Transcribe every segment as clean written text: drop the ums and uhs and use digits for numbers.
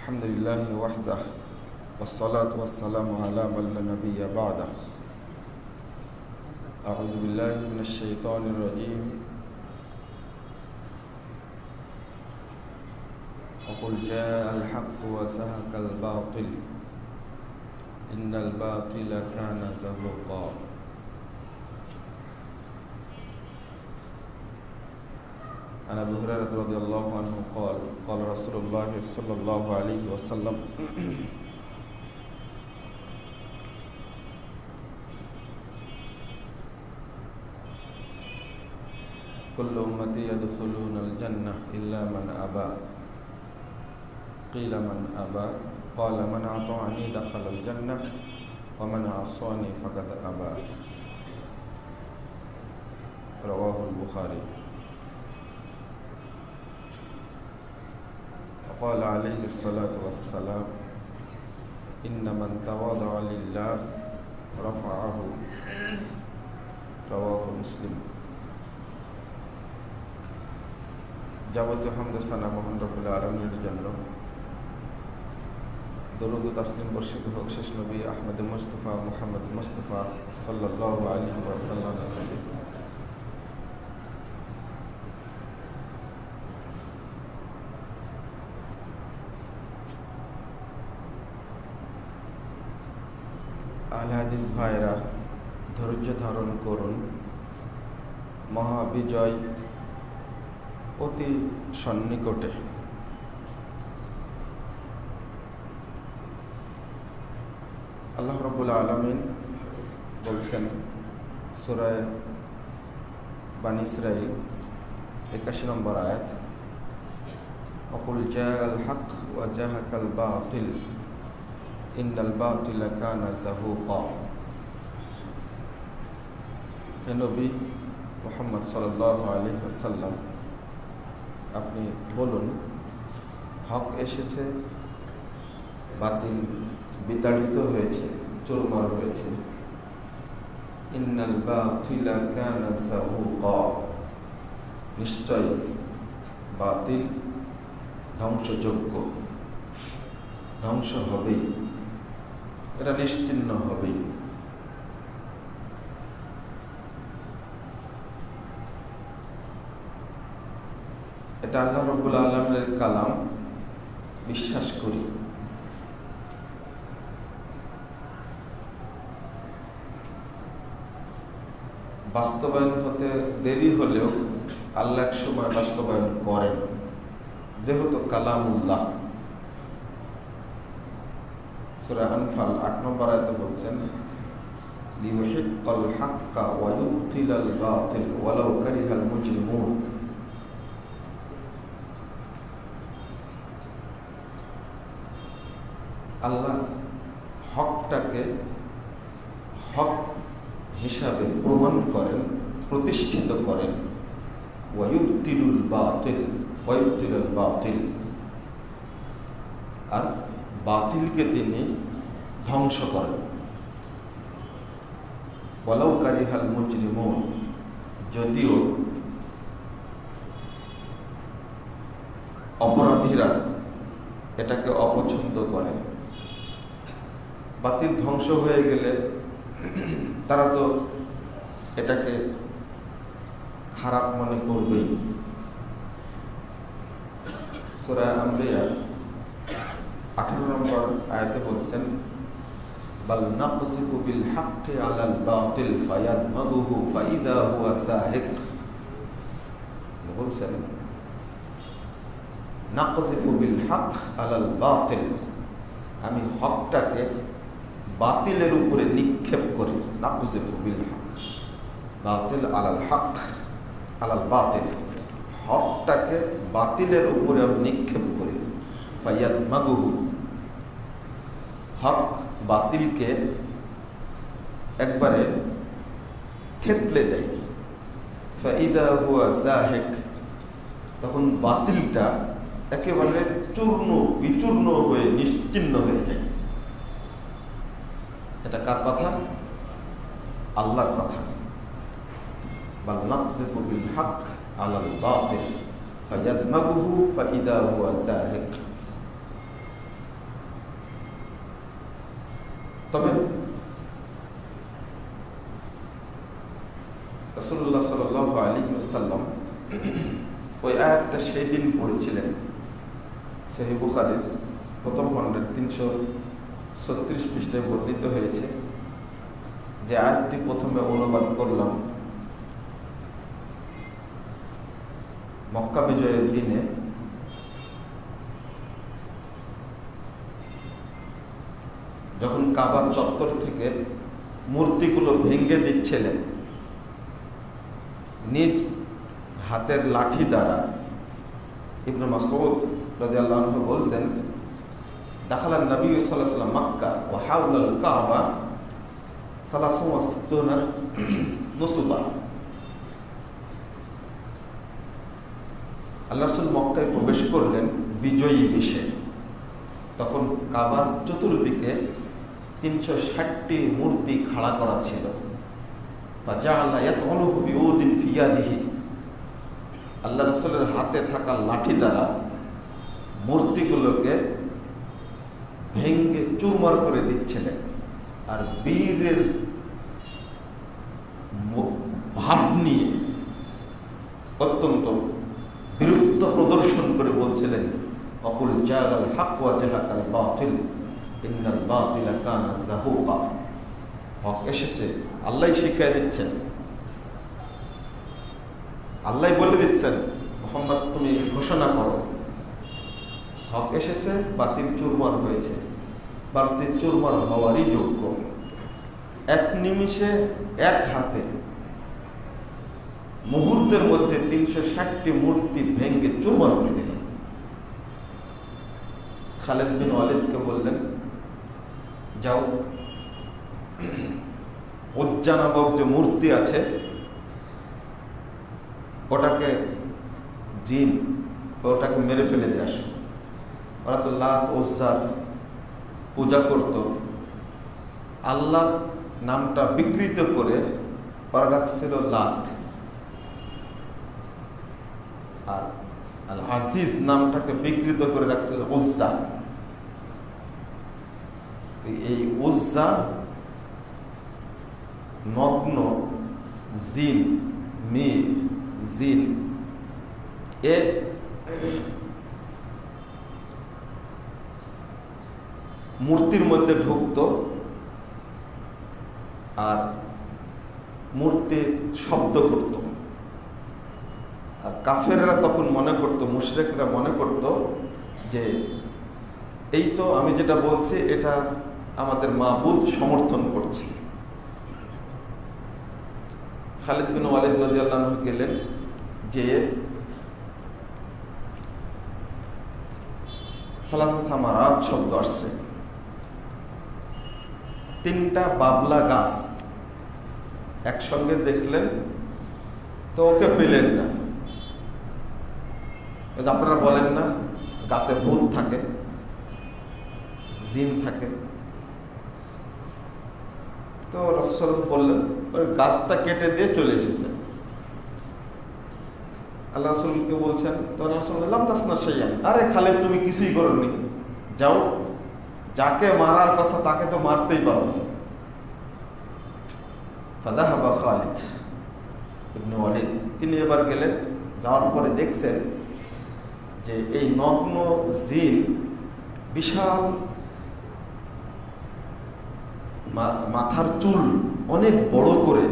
الحمد لله وحده والصلاة والسلام على من لا نبي بعده. أعوذ بالله من الشيطان الرجيم. وقل جاء الحق وزهق الباطل إن الباطل كان زهوقا. عن أبي هريرة رضي الله عنه قال قال رسول الله صلى الله عليه وسلم كل أمتي يدخلون الجنة إلا من أبى قيل من أبى قال من أطاعني دخل الجنة ومن عصاني فقد أبى رواه البخاري. قال عليه الصلاة والسلام إن من تواضع لله رفعه رواه مسلم. যাবতীয় হামদ সানা মোহাম্মদ রব্বুল আলামিনের জন্য দরুদ ও তাসলিম বর্ষিত হোক শেষ নবী আহমদ মুস্তাফা মুহাম্মদ মুস্তাফা সাল্লাল্লাহু আলাইহি ওয়াসাল্লাম। আহলে হাদিস ভাইরা ধৈর্য ধারণ করুন, মহাবিজয় অতি সন্নিকটে। আল্লাহ রাব্বুল আলামিন বলছেন সূরা বানী ইসরাঈল 81 নম্বর আয়াত, ওয়াকুল জাআল হক ওয়া জাহাকাল বাতিল ইন্নাল বাতিলা কানা যাহুকা। হে নবী মুহাম্মদ সাল্লাল্লাহু আলাইহি ওয়াসাল্লাম, আপনি বলুন হক এসেছে, বাতিল বিতাড়িত হয়েছে, চুরমার হয়েছে। ইন্নাল বাতিলা কানা যাহুকা, নিশ্চয় বাতিল ধ্বংসযোগ্য, ধ্বংস হবেই, এটা নিশ্চিহ্ন হবেই। এটা আল্লাহ রাব্বুল আলামিনের কালাম, বিশ্বাস করি। বাস্তবায়ন হতে দেরি হলেও আল্লাহ এক সময় বাস্তবায়ন করেন, যেহেতু কালামুল্লাহ। সূরা আনফাল 8 নম্বর আয়াতে বলছেন লিইউহিক্কাল হাক্কা ওয়া ইউবতিলাল বাতিল ওয়ালাউ কারিহাল মুজরিমুন। আল্লাহ হকটাকে হক হিসাবে প্রমাণ করেন, প্রতিষ্ঠিত করেন। ওয়া ইউবতিলুল বাতিল ওয়া ইউবতিলাল বাতিল, আর বাতিলকে তিনি ধ্বংস করেন। ওয়ালাউ কারিহাল মুজরিমুন, যদিও অপরাধীরা এটাকে অপছন্দ করে। বাতিল ধ্বংস হয়ে গেলে তারা তো এটাকে খারাপ মনে করবেই। সূরা আম্বিয়া 18 নম্বর আয়াতে বলছেন বাল নাকযিফু বিল হাক্কি আলাল বাতিল ফায়াদমাগুহু ফাইদা হুয়া যাহিক। বলছেন নাকযিফু বিল হক আলাল বাতিল, আমি হকটাকে বাতিলের উপরে নিক্ষেপ করি। নাকযিফু বিল হক বাতিল আলাল হক আলাল বাতিল, হকটাকে বাতিলের উপরে আমি নিক্ষেপ করি। ফায়াদমাগুহু, হক বাতিলকে একবারে থেতলে দেয়। ফাইদা হুয়া যাহিক, তখন বাতিলটা একেবারে চূর্ণ বিচূর্ণ হয়ে নিশ্চিহ্ন হয়ে যায়। এটা কার কথা? আল্লাহর কথা। বাল নাকযিফু বিল হক আলাল বাতিল ফায়াদমাগুহু ফাইদা হুয়া যাহিক। তবে রাসূলুল্লাহ সাল্লাল্লাহু আলাইহি ওয়াসাল্লাম ওই আয়াতটা সেই দিন পড়েছিলেন। সহিহ বুখারীর প্রথম খণ্ডের 336 পৃষ্ঠায় বর্ণিত হয়েছে যে আয়াতটি প্রথমে অনুবাদ করলাম মক্কা বিজয়ের দিনে যখন কাবার চত্বর থেকে মূর্তিগুলো ভেঙে দিচ্ছিলেন নিজ হাতের লাঠি দ্বারা। ইবনে মাসউদ রাদিয়াল্লাহু আনহু বলছেন, দাখালান নবী সাল্লাল্লাহু আলাইহি ওয়াসাল্লাম মক্কা ওয়া হাওলাল কাবা 63 নুসবা। আল্লাহ রাসূল মক্কায় প্রবেশ করলেন বিজয়ী বেশে। তখন কাবার চতুর্দিকে 360টি মূর্তি খাড়া করা ছিল। আল্লাহ রাসূলের হাতে থাকা লাঠি দ্বারা মূর্তিগুলোকে ভেঙ্গে চুরমার করে দিচ্ছিলেন, আর বীরের ভাব নিয়ে অত্যন্ত বিরুদ্ধ প্রদর্শন করে বলছিলেন, অকুল জাগাল হক ওয়া জাহাকাল বাতিল ইন্নাল বাতিলা কানা যাহুকা। হক এসেছে, আল্লাহ শিখিয়ে দিচ্ছেন, আল্লাহ বলে দিচ্ছেন, মুহাম্মদ তুমি ঘোষণা করো হক এসেছে, বাতিল চুরমার হয়েছে, বাতিল চুরমার হওয়ারই যোগ্য। এক নিমিষে এক হাতে মুহূর্তের মধ্যে 360টি মূর্তি ভেঙ্গে চুরমার করে দিল। খালিদ বিন ওয়ালিদকে বললেন, যাও উজ্জা নামক যে মূর্তি আছে ওটাকে জিন ওটাকে মেরে ফেলে দিয়ে আসো। ওরা তো লাত উজ্জার পূজা করত, আল্লাহর নামটা বিকৃত করে ওরা রাখছিল লাত, আর আল আজিজ নামটাকে বিকৃত করে রাখছিল উজ্জা। এই উজ্জা নগ্ন জিন, মেয়ে জিন, এ মূর্তির মধ্যে ঢুকতো আর মূর্তি শব্দ করত। আর কাফেররা তখন মনে করত, মুশরিকরা মনে করত যে এই তো আমি যেটা বলছি এটা আমাদের মাবুদ সমর্থন করছে। খালিদ বিন ওয়ালিদ রাদিয়াল্লাহু আনহু গেলেন, যে সালাত থামারাত শব্দ আসছে, 3টা বাবলা গাছ একসঙ্গে দেখলেন, তো ওকে পেলেন না। আপনারা বলেন না গাছে ভূত থাকে, জিন থাকে, তো রাসূল বললেন ওই গাছটা কেটে দিয়ে চলে এসেছে। আল্লাহ রাসূলকে বলছেন, তো রাসূল লাম তাসনা শাইআন, আরে খালিদ তুমি কিছুই করোনি, যাও যাকে মারার কথা তাকে তো মারতেই পারো। ফাযাহাবা খালিদ ইবনে ওয়ালিদ, তিনি এবার গেলেন, যাওয়ার পরে দেখছেন যে এই নগ্ন জিন বিশাল মাথার চুল অনেক বড় করে,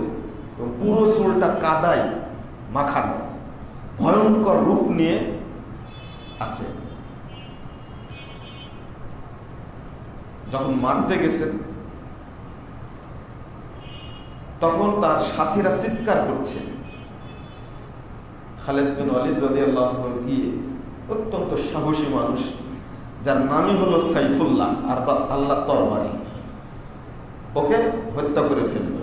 পুরো চুলটা কাদায় মাখানো, ভয়ঙ্কর রূপ নিয়ে আছে। যখন মারতে গেছেন তখন তার সাথীরা চিৎকার করছে। খালিদ বিন ওয়ালিদ রাদিয়াল্লাহু আনহু গিয়ে, অত্যন্ত সাহসী মানুষ যার নামই হলো সাইফুল্লাহ, আর আল্লাহ তরবারি, ওকে হত্যা করে ফেলল।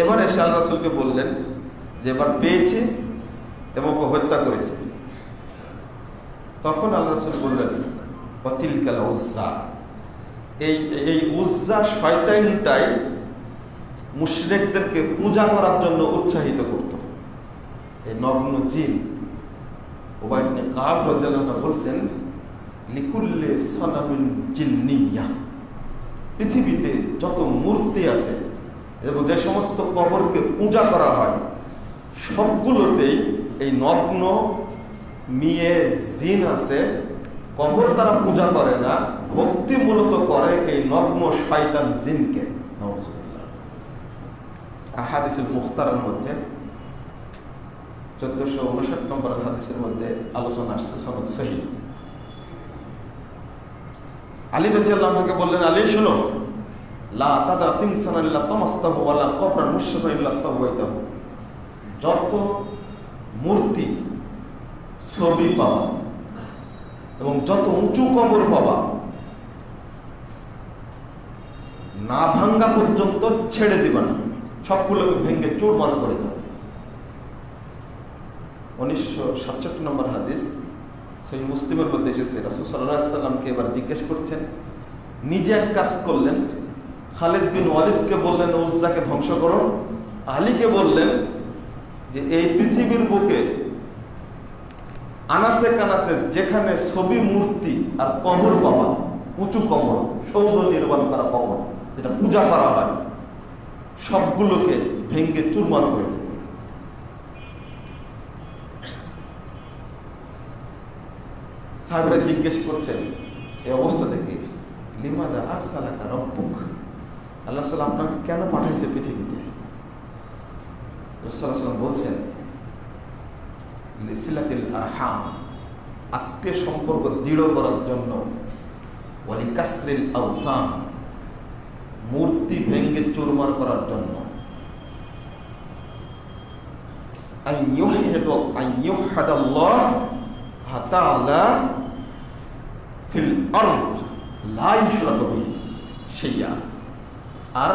এবার এসে আল্লাহ রাসূলকে বললেন যে এবার পেয়েছে এবং হত্যা করেছে। তখন আল্লাহ রাসূল বললেন, ওয়াতিলকাল উজ্জা, এই উজ্জা শয়তানটাই মুশরিকদেরকে পূজা করার জন্য উৎসাহিত করত। এই নগ্ন জিন। উবাই ইবনে কাব রাদিয়াল্লাহু আনহু বলছেন লিকুল্লি সনামিন জিন্নিয়া, পৃথিবীতে যত মূর্তি আছে এবং যে সমস্ত কবরকে পূজা করা হয় সবগুলোতেই এই নগ্ন মেয়ে জিন আছে। কবর তারা পূজা করে না, ভক্তি মূলত করে এই নগ্ন শয়তান জিনকে। আহাদিসুল মুখতারের মধ্যে 1459 নম্বর হাদিসের মধ্যে আলোচনা আসছে, সনদ সহিহ। আলী রাদিয়াল্লাহু আনহু বললেন, আলী শুনো, লা তাদা তিমসানা ইল্লা তামাসতাহু ওয়া লা কবরান মুশরিফা ইল্লা সাওয়াইতাহু। যত মূর্তি, ছবি পাওয়া এবং যত উঁচু কবর পাওয়া না ভাঙ্গা পর্যন্ত ছেড়ে দিবা না, সবগুলোকে ভেঙে চুরমার করে দাও। 1967 নম্বর হাদিস, সেই মুসলিমের মধ্যে এসেছে। রাসূল সাল্লাল্লাহু আলাইহি ওয়াসাল্লামকে এবার জিজ্ঞেস করছেন, নিজে এক কাজ করলেন, খালিদ বিন ওয়ালিদকে বললেন উজ্জাকে ধ্বংস করো, আলীকে বললেন যে এই পৃথিবীর বুকে আনাসে কানাসে যেখানে ছবি, মূর্তি আর কবর পাবা, উঁচু কবর, সৌধ নির্মাণ করা কবর যেটা পূজা করা হয়, সবগুলোকে ভেঙ্গে চুরমার করে দেবে। সাহেবরা জিজ্ঞেস করছেন এই অবস্থা দেখে, লিমাদা আরসালাকা রব্বুক, আল্লাহ সাল্লাম আপনাকে কেন পাঠাইছে পৃথিবীতে? রাসূলুল্লাহ সাল্লাল্লাহু আলাইহি ওয়াসাল্লাম বলছেন, লিসিলাতিল আরহাম, আত্মীয় সম্পর্ক দৃঢ় করার জন্য, ওয়ালি কাসরিল আওসান, মূর্তি ভেঙ্গে চুরমার করার জন্য, আইয়ুহাদাল্লাহ তাআলা ফিল আরদ লা ইশরাকু বিহি শাইআ, আর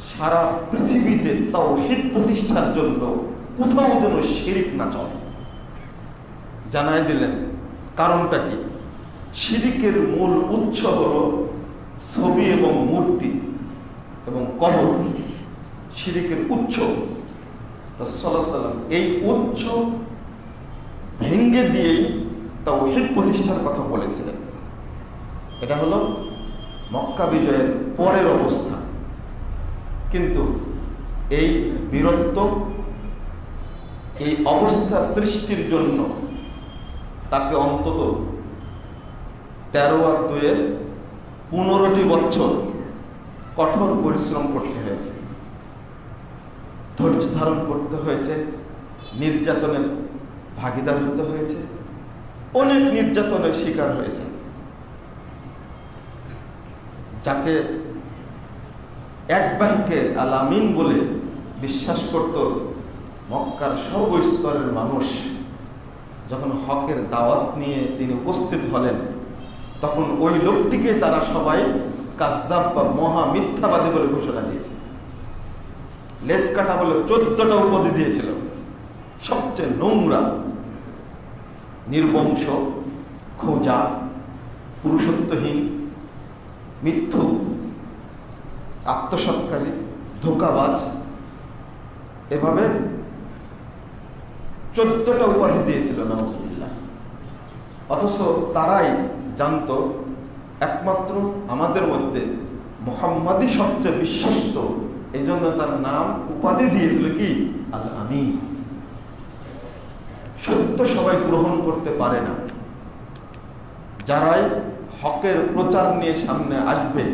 সারা পৃথিবীতে তাওহীদ প্রতিষ্ঠার জন্য কোথাও যেন শিরিক না চলে। জানাই দিলেন কারণটা কি? শিরিকের মূল উৎস হলো ছবি এবং মূর্তি এবং কবর, শিরিকের উৎস। রাসূলুল্লাহ সাল্লাল্লাহু আলাইহি ওয়াসাল্লাম এই উৎস ভেঙ্গে দিয়েই তাওহীদ প্রতিষ্ঠার কথা বলেছিলেন। এটা হলো মক্কা বিজয়ের পরের অবস্থা। কিন্তু এই বীরত্ব, এই অবস্থা সৃষ্টির জন্য তাকে অন্তত 13 আর 2 15টি বছর কঠোর পরিশ্রম করতে হয়েছে, ধৈর্য ধারণ করতে হয়েছে, নির্যাতনের ভাগিদার হতে হয়েছে, অনেক নির্যাতনের শিকার হয়েছে। যাকে এক বাক্যে আল আমিন বলে বিশ্বাস করত মক্কার সর্বস্তরের মানুষ, যখন হকের দাওয়াত নিয়ে তিনি উপস্থিত হলেন, তখন ওই লোকটিকে তারা সবাই কাজ্জাব বা মহা মিথ্যাবাদী বলে ঘোষণা দিয়েছে। লেজ কাটা বলে 14টা উপাধি দিয়েছিল। সবচেয়ে নোংরা, নির্বংশ, খোঁজা, পুরুষত্বহীন, মিথ্যুক, আত্মসৎকারী, ধোঁকাবাজ, এভাবে 14টা উপাধি দিয়েছিল নাউজুবিল্লাহ। অথচ তারাই জানতো একমাত্র আমাদের মধ্যে মুহাম্মাদই সবচেয়ে বিশ্বস্ত, এই জন্য তার নাম উপাধি দিয়েছিল কি? আল আমিন। সত্য সবাই গ্রহণ করতে পারে না। যারাই হকের প্রচার নিয়ে সামনে আসবে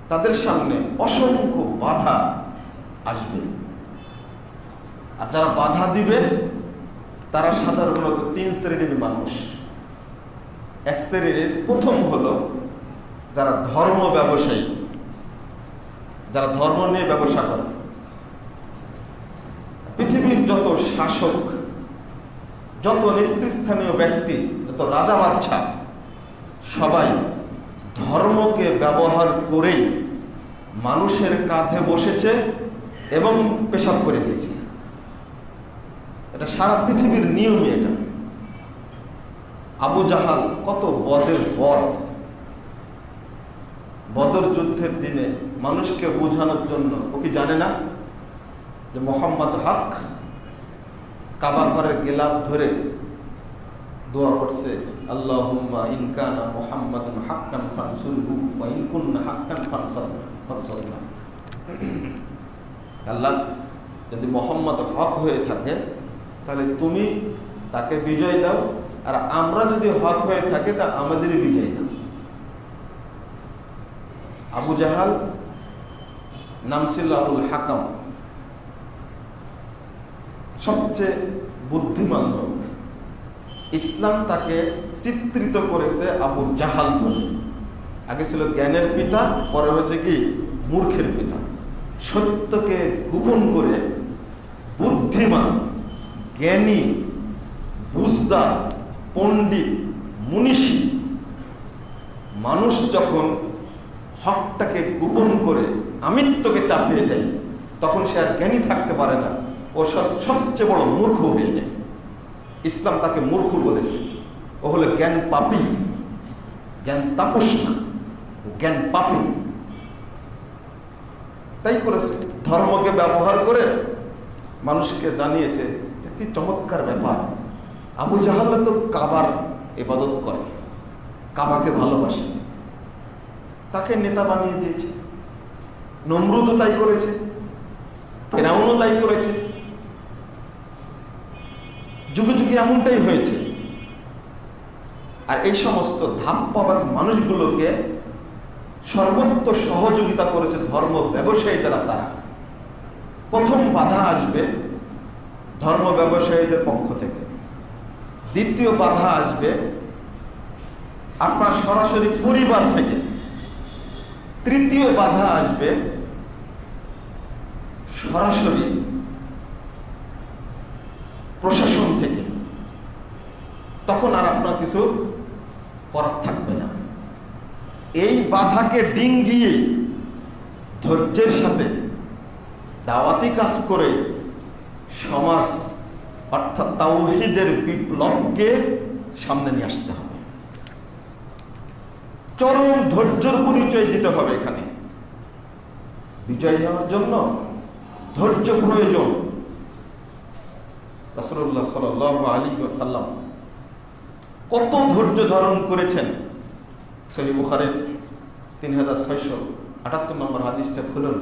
তাদের সামনে অসংখ্য বাধা আসবে, আর যারা বাধা দিবে তারা সাধারণত 3 শ্রেণীর মানুষ। এক শ্রেণীর প্রথম হলো যারা ধর্ম ব্যবসায়ী, যারা ধর্ম নিয়ে ব্যবসা করে। পৃথিবীর যত শাসক, যত নেতৃস্থানীয় ব্যক্তি, যত রাজা বাদশা, সবাই ধর্মকে ব্যবহার করেই মানুষের কাঁধে বসেছে এবং পেশাব করে দিয়েছে। এটা সারা পৃথিবীর নিয়মই। এটা আবু জাহাল কত বদের বদ, বদর যুদ্ধের দিনে মানুষকে বোঝানোর জন্য ও কি জানে না যে মোহাম্মদ হক? কাবা ঘরের গেলাপ ধরে দোয়া করছে, আল্লাহুম্মা ইন কানা মুহাম্মাদুন হাক্কান ফানসুরহু ওয়া ইন কুননা হাক্কান ফানসুরনা। আল্লাহ, যদি মুহাম্মদ হক হয়ে থাকে তাহলে তুমি তাকে বিজয় দাও, আর আমরা যদি হক হয়ে থাকি তা আমাদেরই বিজয় দাও। আবু জাহাল নাম ছিল আবুল হাকাম, সবচেয়ে বুদ্ধিমান লোক। ইসলাম তাকে চিত্রিত করেছে আবু জাহাল বলে। আগে ছিল জ্ঞানের পিতা, পরে হয়েছে কি মূর্খের পিতা। সত্যকে গোপন করে বুদ্ধিমান, জ্ঞানী, বুঝদার, পণ্ডিত, মনীষী মানুষ যখন হকটাকে গোপন করে আমিত্বকে চাপিয়ে দেয়, তখন সে আর জ্ঞানী থাকতে পারে না, ও সবচেয়ে বড় মূর্খ হয়ে যায়। ইসলাম তাকে মূর্খ বলেছে। ও হলো জ্ঞান পাপী, জ্ঞান তাপস না, জ্ঞান পাপী। তাই করেছে, ধর্মকে ব্যবহার করে মানুষকে জানিয়েছে কি চমৎকার ব্যাপার। আবু জাহাল তো কাবার ইবাদত করে, কাবাকে ভালোবাসে, তাকে নেতা বানিয়ে দিয়েছে। নমরুদও তাই করেছে, ফেরাউনও তাই করেছে, যুগে যুগে এমনটাই হয়েছে। আর এই সমস্ত ধাপ্পাবাজ মানুষগুলোকে সর্বত্র সহযোগিতা করেছে ধর্ম ব্যবসায়ী যারা, তারা। প্রথম বাধা আসবে ধর্ম ব্যবসায়ীদের পক্ষ থেকে, দ্বিতীয় বাধা আসবে আপনার সরাসরি পরিবার থেকে, তৃতীয় বাধা আসবে সরাসরি প্রশাসন থেকে। তখন আর আপনার কিছু করার থাকবে না। এই বাধাকে ডিঙ্গিয়ে ধৈর্যের সাথে দাওয়াতি কাজ করে সমাজ অর্থাৎ তাওহীদের বিপ্লবকে সামনে নিয়ে আসতে হবে। চরম ধৈর্যের পরিচয় দিতে হবে। এখানে বিজয় নেওয়ার জন্য ধৈর্য প্রয়োজন। রাসূলুল্লাহ সাল্লাল্লাহু আলাইহি ওয়াসাল্লাম কত ধৈর্য ধারণ করেছেন। সহিহ বুখারীর 3678 নম্বর হাদিসটা খুলুন।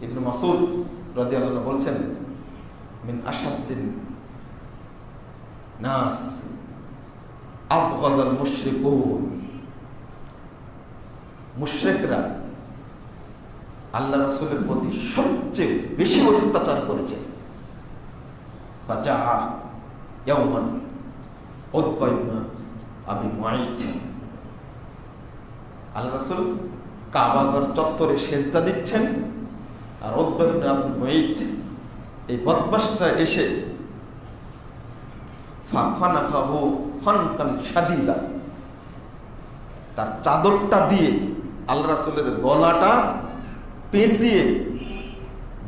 ইবনে মাসউদ রাদিয়াল্লাহু আনহু বলছেন, মিন আশাদ্দিন নাস আবগাযাল মুশরিকুন। মুশরিকরা আল্লাহ রাসূলের প্রতি সবচেয়ে বেশি অত্যাচার করেছে। ফাজা ইয়াওমান উতবা ইবনে আবি মুআইত। আল্লাহ রাসূল কাবাগর চত্বরে সেজদা দিচ্ছেন, আর উতবা ইবনে আবি মুআইত এই বদমাশটা এসে ফাখানাহু ফানতান শাদীদা, তার চাদরটা দিয়ে আল্লাহ রাসূলের গলাটা পেঁচিয়ে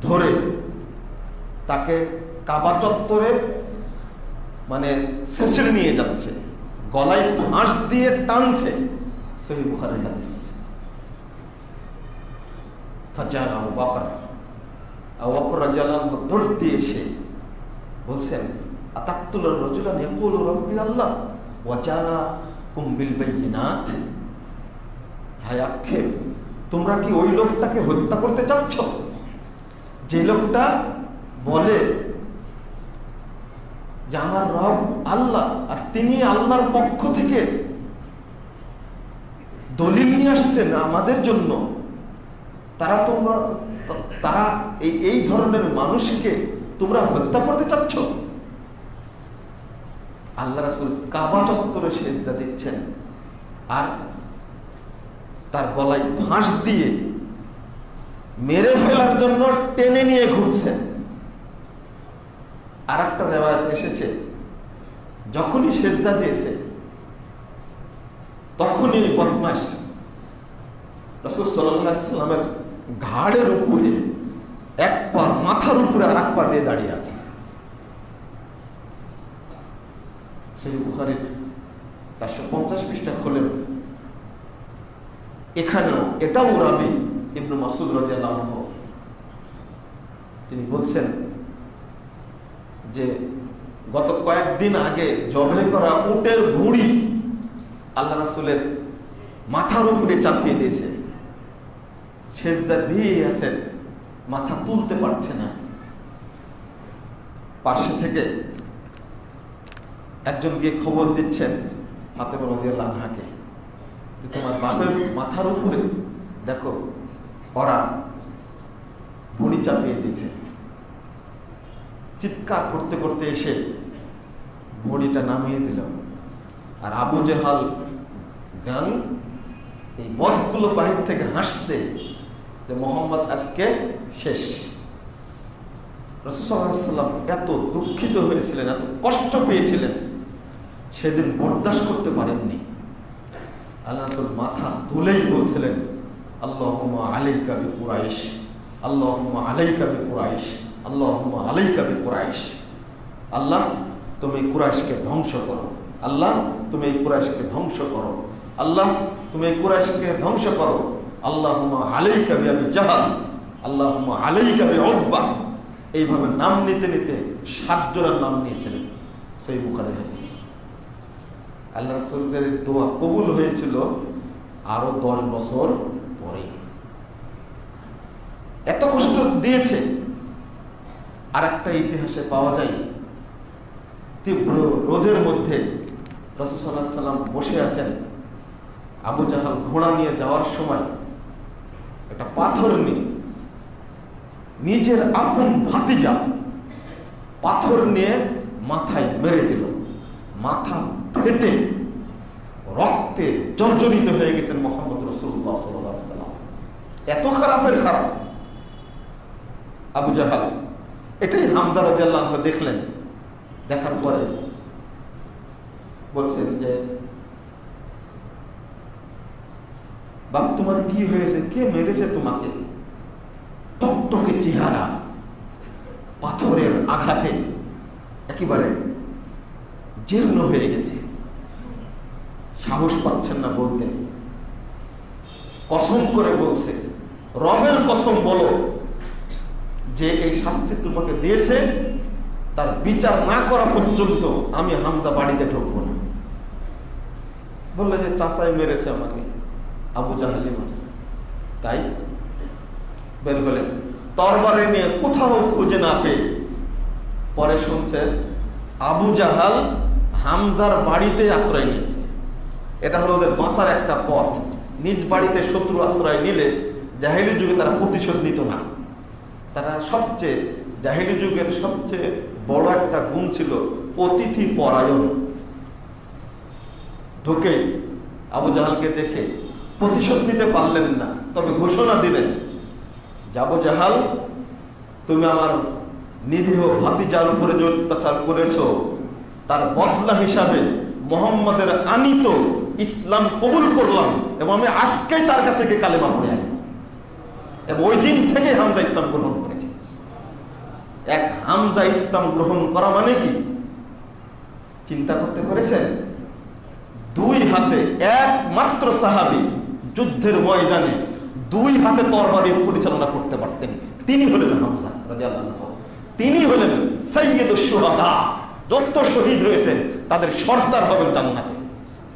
ধরে তাকে কাবা চত্বরে মানে ছেঁচড়ে নিয়ে যাচ্ছে, গলায় ফাঁস দিয়ে টানছে। সহিহ বুখারীর হাদিস। ফাজার আবু বকর রাদিয়াল্লাহু আনহু দৌড় দিয়ে এসে বলছেন, আতাকতুলুর রাজুলান ইয়াকুলু রাব্বি আল্লাহ ওয়া জাআকুম বিল বাইয়িনাত। হায় আক্ষেপ, তোমরা কি ওই লোকটাকে হত্যা করতে চাচ্ছ যে লোকটা বলে যে আমার রব আল্লাহ, আর তিনি আল্লাহর পক্ষ থেকে দলিল নিয়ে আসছেন আমাদের জন্য। তারা এই ধরনের মানুষকে তোমরা হত্যা করতে চাচ্ছ। আল্লাহ রাসূল কাবা চত্বরে সেজদা দিচ্ছেন, আর তার গলায় ফাঁস দিয়ে মেরে ফেলার জন্য টেনে নিয়ে ঘুরছেন। আর একটা রিওয়ায়াত এসেছে, যখনই সেজদা দিয়েছে তখনই বদমাশ রাসূল সাল্লাল্লাহু আলাইহি ওয়াসাল্লামের ঘাড়ের উপরে এক পা, মাথার উপরে আর এক পা দিয়ে দাঁড়িয়ে আছে। সেই বুখারীর 450 পৃষ্ঠা খোলেন, এখানেও এটাও রাবী ইবনে মাসউদ রাদিয়াল্লাহু আনহু তিনি বলছেন যে গত কয়েকদিন আগে জবে করা উটের ভুঁড়ি আল্লাহ রাসূলের মাথার উপরে চাপিয়ে দিয়েছে, সেজদা দিয়ে আছেন, মাথা তুলতে পারছে না। পাশে থেকে একজন গিয়ে খবর দিচ্ছেন ফাতেমা রাদিয়াল্লাহু আনহাকে, যে তোমার বাপের মাথার উপরে দেখো ওরা ভুঁড়ি চাপিয়ে দিয়েছে। চিৎকার করতে করতে এসে ভুঁড়িটা নামিয়ে দিল। আর আবু জেহাল গান এই বদগুলো বাহির থেকে হাসছে যে মোহাম্মদ আজকে শেষ। রাসূল সাল্লাল্লাহু আলাইহি ওয়াসাল্লাম এত দুঃখিত হয়েছিলেন, এত কষ্ট পেয়েছিলেন, সেদিন বরদাস্ত করতে পারেননি। আল্লাহ রাসূল মাথা তুলেই বলছিলেন, আল্লাহুম্মা আলাইকা বিকুরাইশ, আল্লাহুম্মা আলাইকা বিকুরাইশ, আল্লাহুম্মা আলাইকা বিকুরাইশ। আল্লাহ তুমি কুরাইশকে ধ্বংস করো, আল্লাহ তুমি এই কুরাইশকে ধ্বংস করো, আল্লাহ তুমি এই কুরাইশকে ধ্বংস করো। আল্লাহুম্মা আলাইকা বিআবি জাহাল, আল্লাহুম্মা আলাইকা বিউতবা। এইভাবে নাম নিতে নিতে 7 জনের নাম নিয়েছিলেন। সহিহ বুখারীর হাদিস। আল্লাহ রাসূলের দোয়া কবুল হয়েছিল আরো 10 বছর পরে। এত কষ্ট দিয়েছে। আর একটা ইতিহাসে পাওয়া যায়, তীব্র রোদের মধ্যে রাসূল সাল্লাল্লাহু আলাইহি ওয়াসাল্লাম বসে আছেন। আবু জাহাল ঘোড়া নিয়ে যাওয়ার সময় একটা পাথর নিয়ে, নিজের আপন ভাতিজা পাথর নিয়ে মাথায় মেরে দিল। মাথা ফেটে রক্তে জর্জরিত হয়ে গেছেন মুহাম্মদ রাসূলুল্লাহ সাল্লাল্লাহু আলাইহি ওয়াসাল্লাম। এত খারাপের খারাপ আবু জাহাল। এটাই হামজা রাদিয়াল্লাহু আনহু দেখলেন। দেখার পরে বলছেন যে, বাপ তোমার কি হয়েছে, কে মেরেছে তোমাকে? টকটকে চেহারা, পাথরের আঘাতে একেবারে জীর্ণ হয়ে গেছে, সাহস পাচ্ছেন না বলতে। কসম করে বলছে, রবের কসম বলো যে এই শাস্তি তোমাকে দিয়েছে তার বিচার না করা পর্যন্ত আমি হামজা বাড়িতে ঢুকবো না। বললে যে চাচাই মেরেছে আমাকে, আবু জাহালি মারছে। তাই বের হলেন, তরবারি নিয়ে কোথাও খুঁজে না পেয়ে পরে শুনছেন আবু জাহাল হামজার বাড়িতে আশ্রয় নিয়েছে। এটা হলো ওদের বাঁচার একটা পথ। নিজ বাড়িতে শত্রু আশ্রয় নিলে জাহেলি যুগে তারা প্রতিশোধ নিত না। তারা সবচেয়ে জাহেলি যুগের সবচেয়ে বড় একটা গুণ ছিল অতিথি পরায়ণ। ঢুকে আবু জাহালকে দেখে প্রতিশোধ নিতে পারলেন না, তবে ঘোষণা দিলেন, আবু জাহাল তুমি আমার নিরীহ ভাতিজার উপরে যে অত্যাচার করেছ তার বদলা হিসাবে মুহাম্মাদের আনিত ইসলাম কবুল করলাম এবং আমি আজকেই তার কাছে গিয়ে কালেমা পড়ে আনি। এবং ওই দিন থেকে হামজা ইসলাম গ্রহণ করেছে। এক হামজা ইসলাম গ্রহণ করা মানে কি চিন্তা করতে পেরেছেন? 2 হাতে একমাত্র সাহাবী যুদ্ধের ময়দানে 2 হাতে তরবারি পরিচালনা করতে পারতেন। তিনি হলেন হামজা রাদিয়াল্লাহু আনহু। তিনি হলেন সাইয়্যিদুশ শুহাদা। যত শহীদ রয়েছেন তাদের সর্দার হবেন জান্নাতে।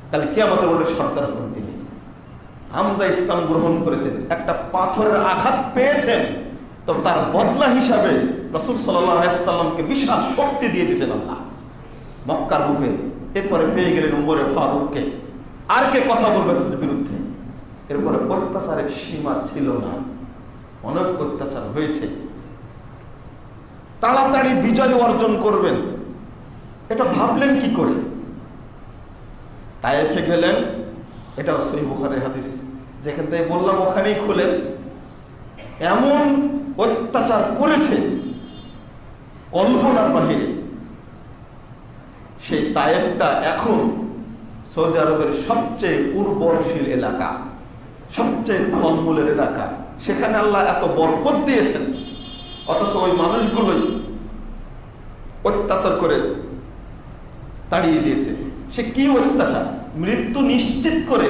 তাহলে কিয়ামতের মাঠে সর্দার হবেন তিনি। হামজা ইসলাম গ্রহণ করেছেন, একটা পাথরের আঘাত পেয়েছেন, তো তার বদলা হিসাবে রাসূল সাল্লাল্লাহু আলাইহি ওয়াসাল্লামকে বিশাল শক্তি দিয়ে দিয়েছেন আল্লাহ মক্কার বুকে। এরপরে পেয়ে গেলেন উমরে ফারুককে। আর কে কথা বলবেন বিরুদ্ধে? এরপরে অত্যাচারের সীমা ছিল না, অনেক অত্যাচার হয়েছে। তাড়াতাড়ি বিজয় অর্জন করবেন এটা ভাবলেন কি করে? তায়েফে গেলেন, এটাও সহিহ বুখারীর হাদিস, যেখান থেকে বললাম ওখানেই খুলেন। এমন অত্যাচার করেছে কল্পনার বাহিরে। সেই তায়েফটা এখন সৌদি আরবের সবচেয়ে উর্বরশীল এলাকা, সবচেয়ে ফলমূলের এলাকা। সেখানে আল্লাহ এত বরকত দিয়েছেন, অথচ ওই মানুষগুলোই অত্যাচার করে তাড়িয়ে দিয়েছে। সে কি অত্যাচার! মৃত্যু নিশ্চিত করে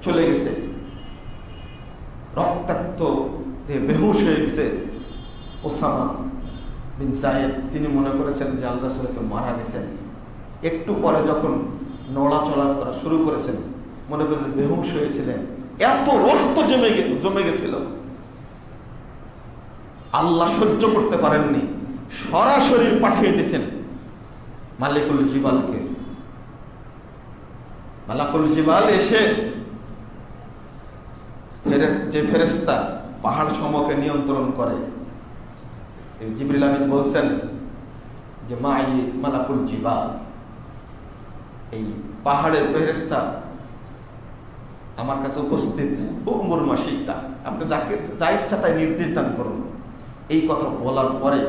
চলে গেছে, রক্তাক্ত বেহুশ হয়ে গেছে ওসামা। বিন সাইদ তিনি মনে করেছেন যে আল্লাহ রাসূল তো মারা গেছেন। একটু পরে যখন নড়াচড়া করা শুরু করেছেন মনে করেন বেহুশ হয়েছিলেন, এত রক্ত জমে গেছিল। আল্লাহ সহ্য করতে পারেননি, সরাসরি পাঠিয়ে দিয়েছেন মালিকুল জিবালকে। মালাকুল জিবাল এসে যে ফেরেশতা পাহাড় সমূহকে নিয়ন্ত্রণ করে, জিবরিল আমিন বলছেন যে মাই মালাকুল জিবাল, এই পাহাড়ের ফেরেশতা আমার কাছে উপস্থিত, উমর মাসিকতা, আপনি যাকে যা ইচ্ছা তাই নির্দেশ দান করুন। এই কথা বলার পরে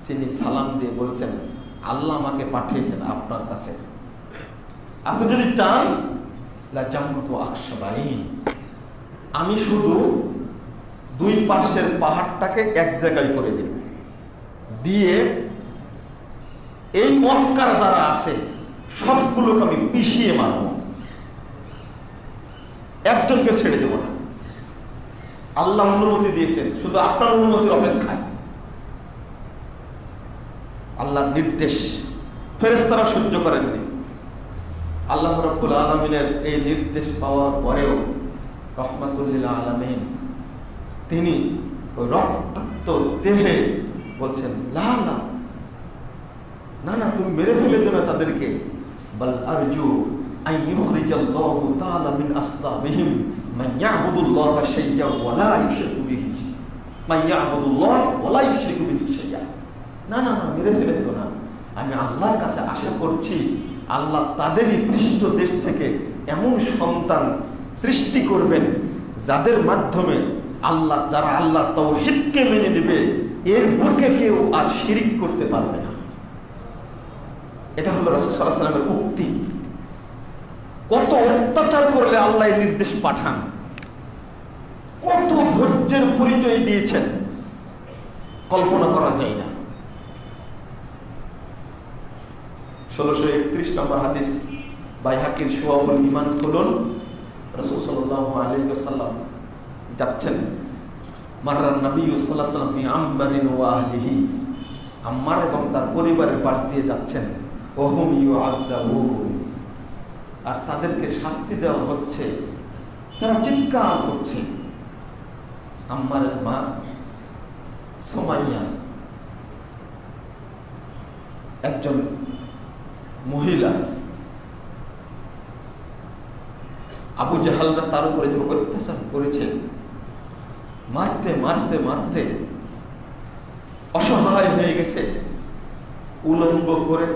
তিনি সালাম দিয়ে বলছেন, আল্লাহ আমাকে পাঠিয়েছেন আপনার কাছে, আপনি যদি চান আমি শুধু দুই পাশের পাহাড়টাকে এক জায়গায় করে দিব, দিয়ে এই মক্কার যারা আছে সবগুলোকে আমি পিষিয়ে মারব, একজনকে ছেড়ে দেব না। আল্লাহ অনুমতি দিয়েছেন, শুধু আপনার অনুমতির অপেক্ষায়। আল্লাহর নির্দেশ ফেরেশতারা সহ্য করেননি। আল্লাহ রাব্বুল আলামিনের এই নির্দেশ পাওয়ার পরেও রহমাতুল লিল আলামিন তিনি ওই রক্তাক্ত দেহে বলছেন, না না না না, তুমি মেরে ফেলে দেবে তাদেরকে। বাল আরজু আন ইখরিজাল্লাহু তাআলা মিন আসলাবিহিম মান ইয়াবুদুল্লাহা শাইয়্যা ওয়া লা ইউশরিকু বিহি মান ইয়াবুদুল্লাহ ওয়া লা ইউশরিকু বিহি শাইয়্যা। না না না, মেরে ফেলে দেব না। আমি আল্লাহর কাছে আশা করছি আল্লাহ তাদেরই পৃষ্ঠ দেশ থেকে এমন সন্তান সৃষ্টি করবেন যাদের মাধ্যমে আল্লাহ, যারা আল্লাহ তাওহীদকে মেনে নেবে, এর বুকে কেউ আর শিরিক করতে পারবে না। এটা হলো রাসূল সাল্লাল্লাহু আলাইহি ওয়াসাল্লামের উক্তি। কত অত্যাচার করলে আল্লাহ এই নির্দেশ পাঠান, কত ধৈর্যের পরিচয় দিয়েছেন, কল্পনা করা যায় না। 1631 নম্বর হাদিস, বাইহাকির শুআবুল ঈমান খুলুন। রাসূল সাল্লাল্লাহু আলাইহি ওয়াসাল্লাম যাচ্ছেন, মাররান নবী সাল্লাল্লাহু আলাইহি ওয়াসাল্লাম বি আম্মারিন ওয়া আহলিহি, আম্মার এবং তার পরিবারের পাশ দিয়ে যাচ্ছেন। ওহুম ইউআযাবুন, আর তাদেরকে শাস্তি দেওয়া হচ্ছে, তারা চিৎকার করছে। আম্মারের মা সুমাইয়া একজন মহিলা, আবু জাহালরা তার উপরে যে অত্যাচার করেছে, মারতে মারতে মারতে অসহায় হয়ে গেছে, উলঙ্গ করে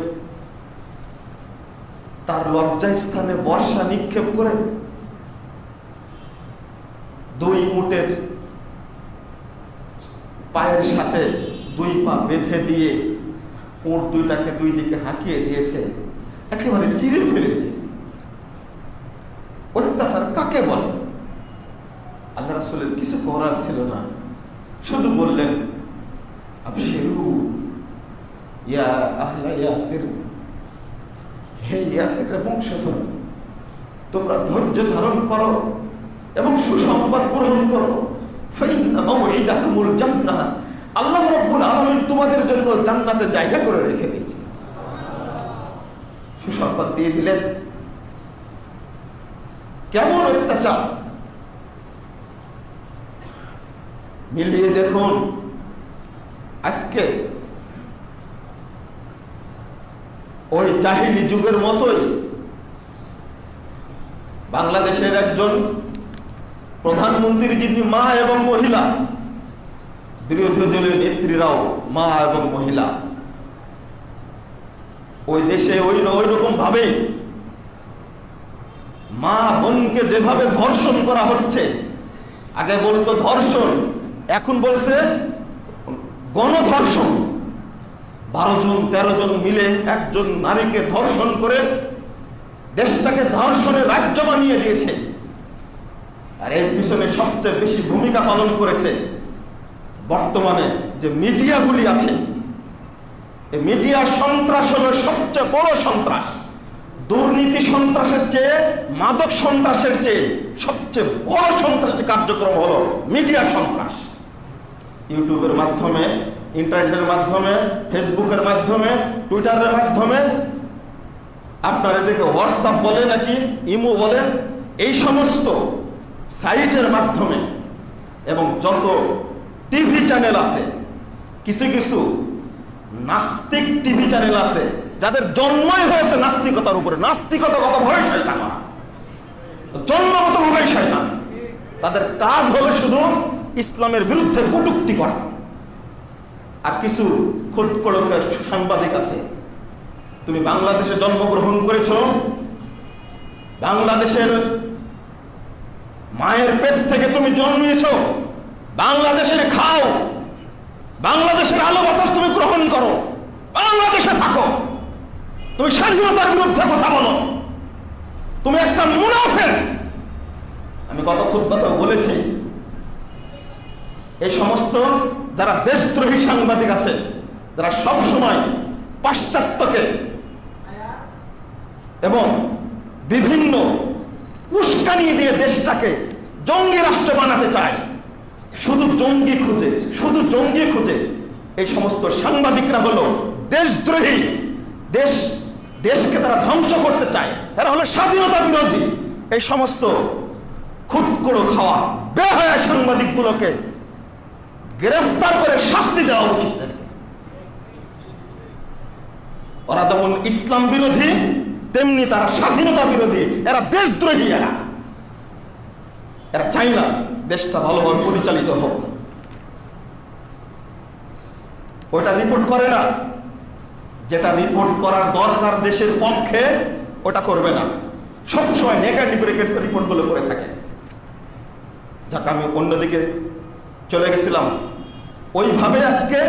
তার লজ্জাস্থানে বর্ষা নিক্ষেপ করে 2 উটের পায়ের সাথে 2 পা বেঁধে দিয়ে উট দুইটাকে 2 দিকে হাঁকিয়ে দিয়েছে, একেবারে চিরে ফেলে দিয়েছে। অত্যাচার কাকে বলে? আল্লাহ রাসূলের কিছু করার ছিল না, শুধু বললেন, আবশিরু ইয়া আহলা ইয়াসির, হে ইয়াসিরের বংশধর, তোমরা ধৈর্য ধারণ করো এবং সুসংবাদ গ্রহণ করো। ফাইন্না মাউইদাকুমুল জান্নাহ, আল্লাহ রাব্বুল আলামিন তোমাদের জন্য জান্নাতে জায়গা করে রেখে দিয়েছেন। সুসংবাদ দিয়ে দিলেন। কেমন অত্যাচার! মিলিয়ে দেখুন, আজকে ওই জাহিলি যুগের মতোই বাংলাদেশের একজন প্রধানমন্ত্রী, যিনি মা এবং মহিলা, বিরোধী দলের নেত্রীরাও মা এবং মহিলা, ওই দেশে ওই রকম ভাবে মা বোনকে যেভাবে ধর্ষণ করা হচ্ছে, আগে বলতো ধর্ষণ, এখন বলছে গণধর্ষণ। 12 জন 13 জন মিলে একজন নারীকে ধর্ষণ করে দেশটাকে ধর্ষণের রাজ্য বানিয়ে দিয়েছে। আর এর পিছনে সবচেয়ে বেশি ভূমিকা পালন করেছে বর্তমানে যে মিডিয়াগুলি আছে। এই মিডিয়া সন্ত্রাস হলো সবচেয়ে বড় সন্ত্রাস। দুর্নীতি সন্ত্রাসের চেয়ে, মাদক সন্ত্রাসের চেয়ে সবচেয়ে বড় সন্ত্রাসী কার্যক্রম হলো মিডিয়া সন্ত্রাস। ইউটিউবের মাধ্যমে ইন্টারনেটের মাধ্যমে, ফেসবুকের মাধ্যমে, টুইটারের মাধ্যমে, আপনার এদিকে হোয়াটসঅ্যাপ বলে নাকি ইমো বলে, এই সমস্ত সাইটের মাধ্যমে এবং যত টিভি চ্যানেল আছে, কিছু কিছু নাস্তিক টিভি চ্যানেল আছে যাদের জন্মই হয়েছে নাস্তিকতার উপরে। নাস্তিকতাগত ভাবে শয়তান, জন্মগত ভাবে শয়তান। তাদের কাজ হলো শুধু ইসলামের বিরুদ্ধে কটূক্তি করা। আর কিছু খুটকড়কের সাংবাদিক আছে, তুমি বাংলাদেশে জন্মগ্রহণ করেছ, বাংলাদেশের মায়ের পেট থেকে তুমি জন্মিয়েছ, বাংলাদেশের খাও, বাংলাদেশের আলো বাতাস তুমি গ্রহণ করো, বাংলাদেশে থাকো, তুমি স্বাধীনতার বিরুদ্ধে কথা বলো, তুমি একটা মুনাফিক। আমি গত খুতবাতে বলেছি, এই সমস্ত যারা দেশদ্রোহী সাংবাদিক আছে, যারা সব সময় পাশ্চাত্যকে এবং বিভিন্ন উস্কানি দিয়ে দেশটাকে জঙ্গি রাষ্ট্র বানাতে চায়, শুধু জঙ্গি খুঁজে, এই সমস্ত সাংবাদিকরা হলো দেশদ্রোহী। দেশকে তারা ধ্বংস করতে চায়, এরা হলো স্বাধীনতা বিরোধী। এই সমস্ত খুটকুড়ো খাওয়া বেহায়া সাংবাদিকগুলোকে গ্রেফতার করে শাস্তি দেওয়া উচিত। ওরা যেমন ইসলাম বিরোধী, তেমনি তারা স্বাধীনতা বিরোধী, এরা দেশদ্রোহী। এরা চায় না দেশটা ভালোভাবে পরিচালিত হোক। ওটা রিপোর্ট করে না, যেটা রিপোর্ট করার দরকার দেশের পক্ষে ওটা করবে না, সবসময় নেগেটিভ রিপোর্ট গুলো করে থাকে। যাকে আমি অন্যদিকে চলে গেছিলাম, ওইভাবে আজকে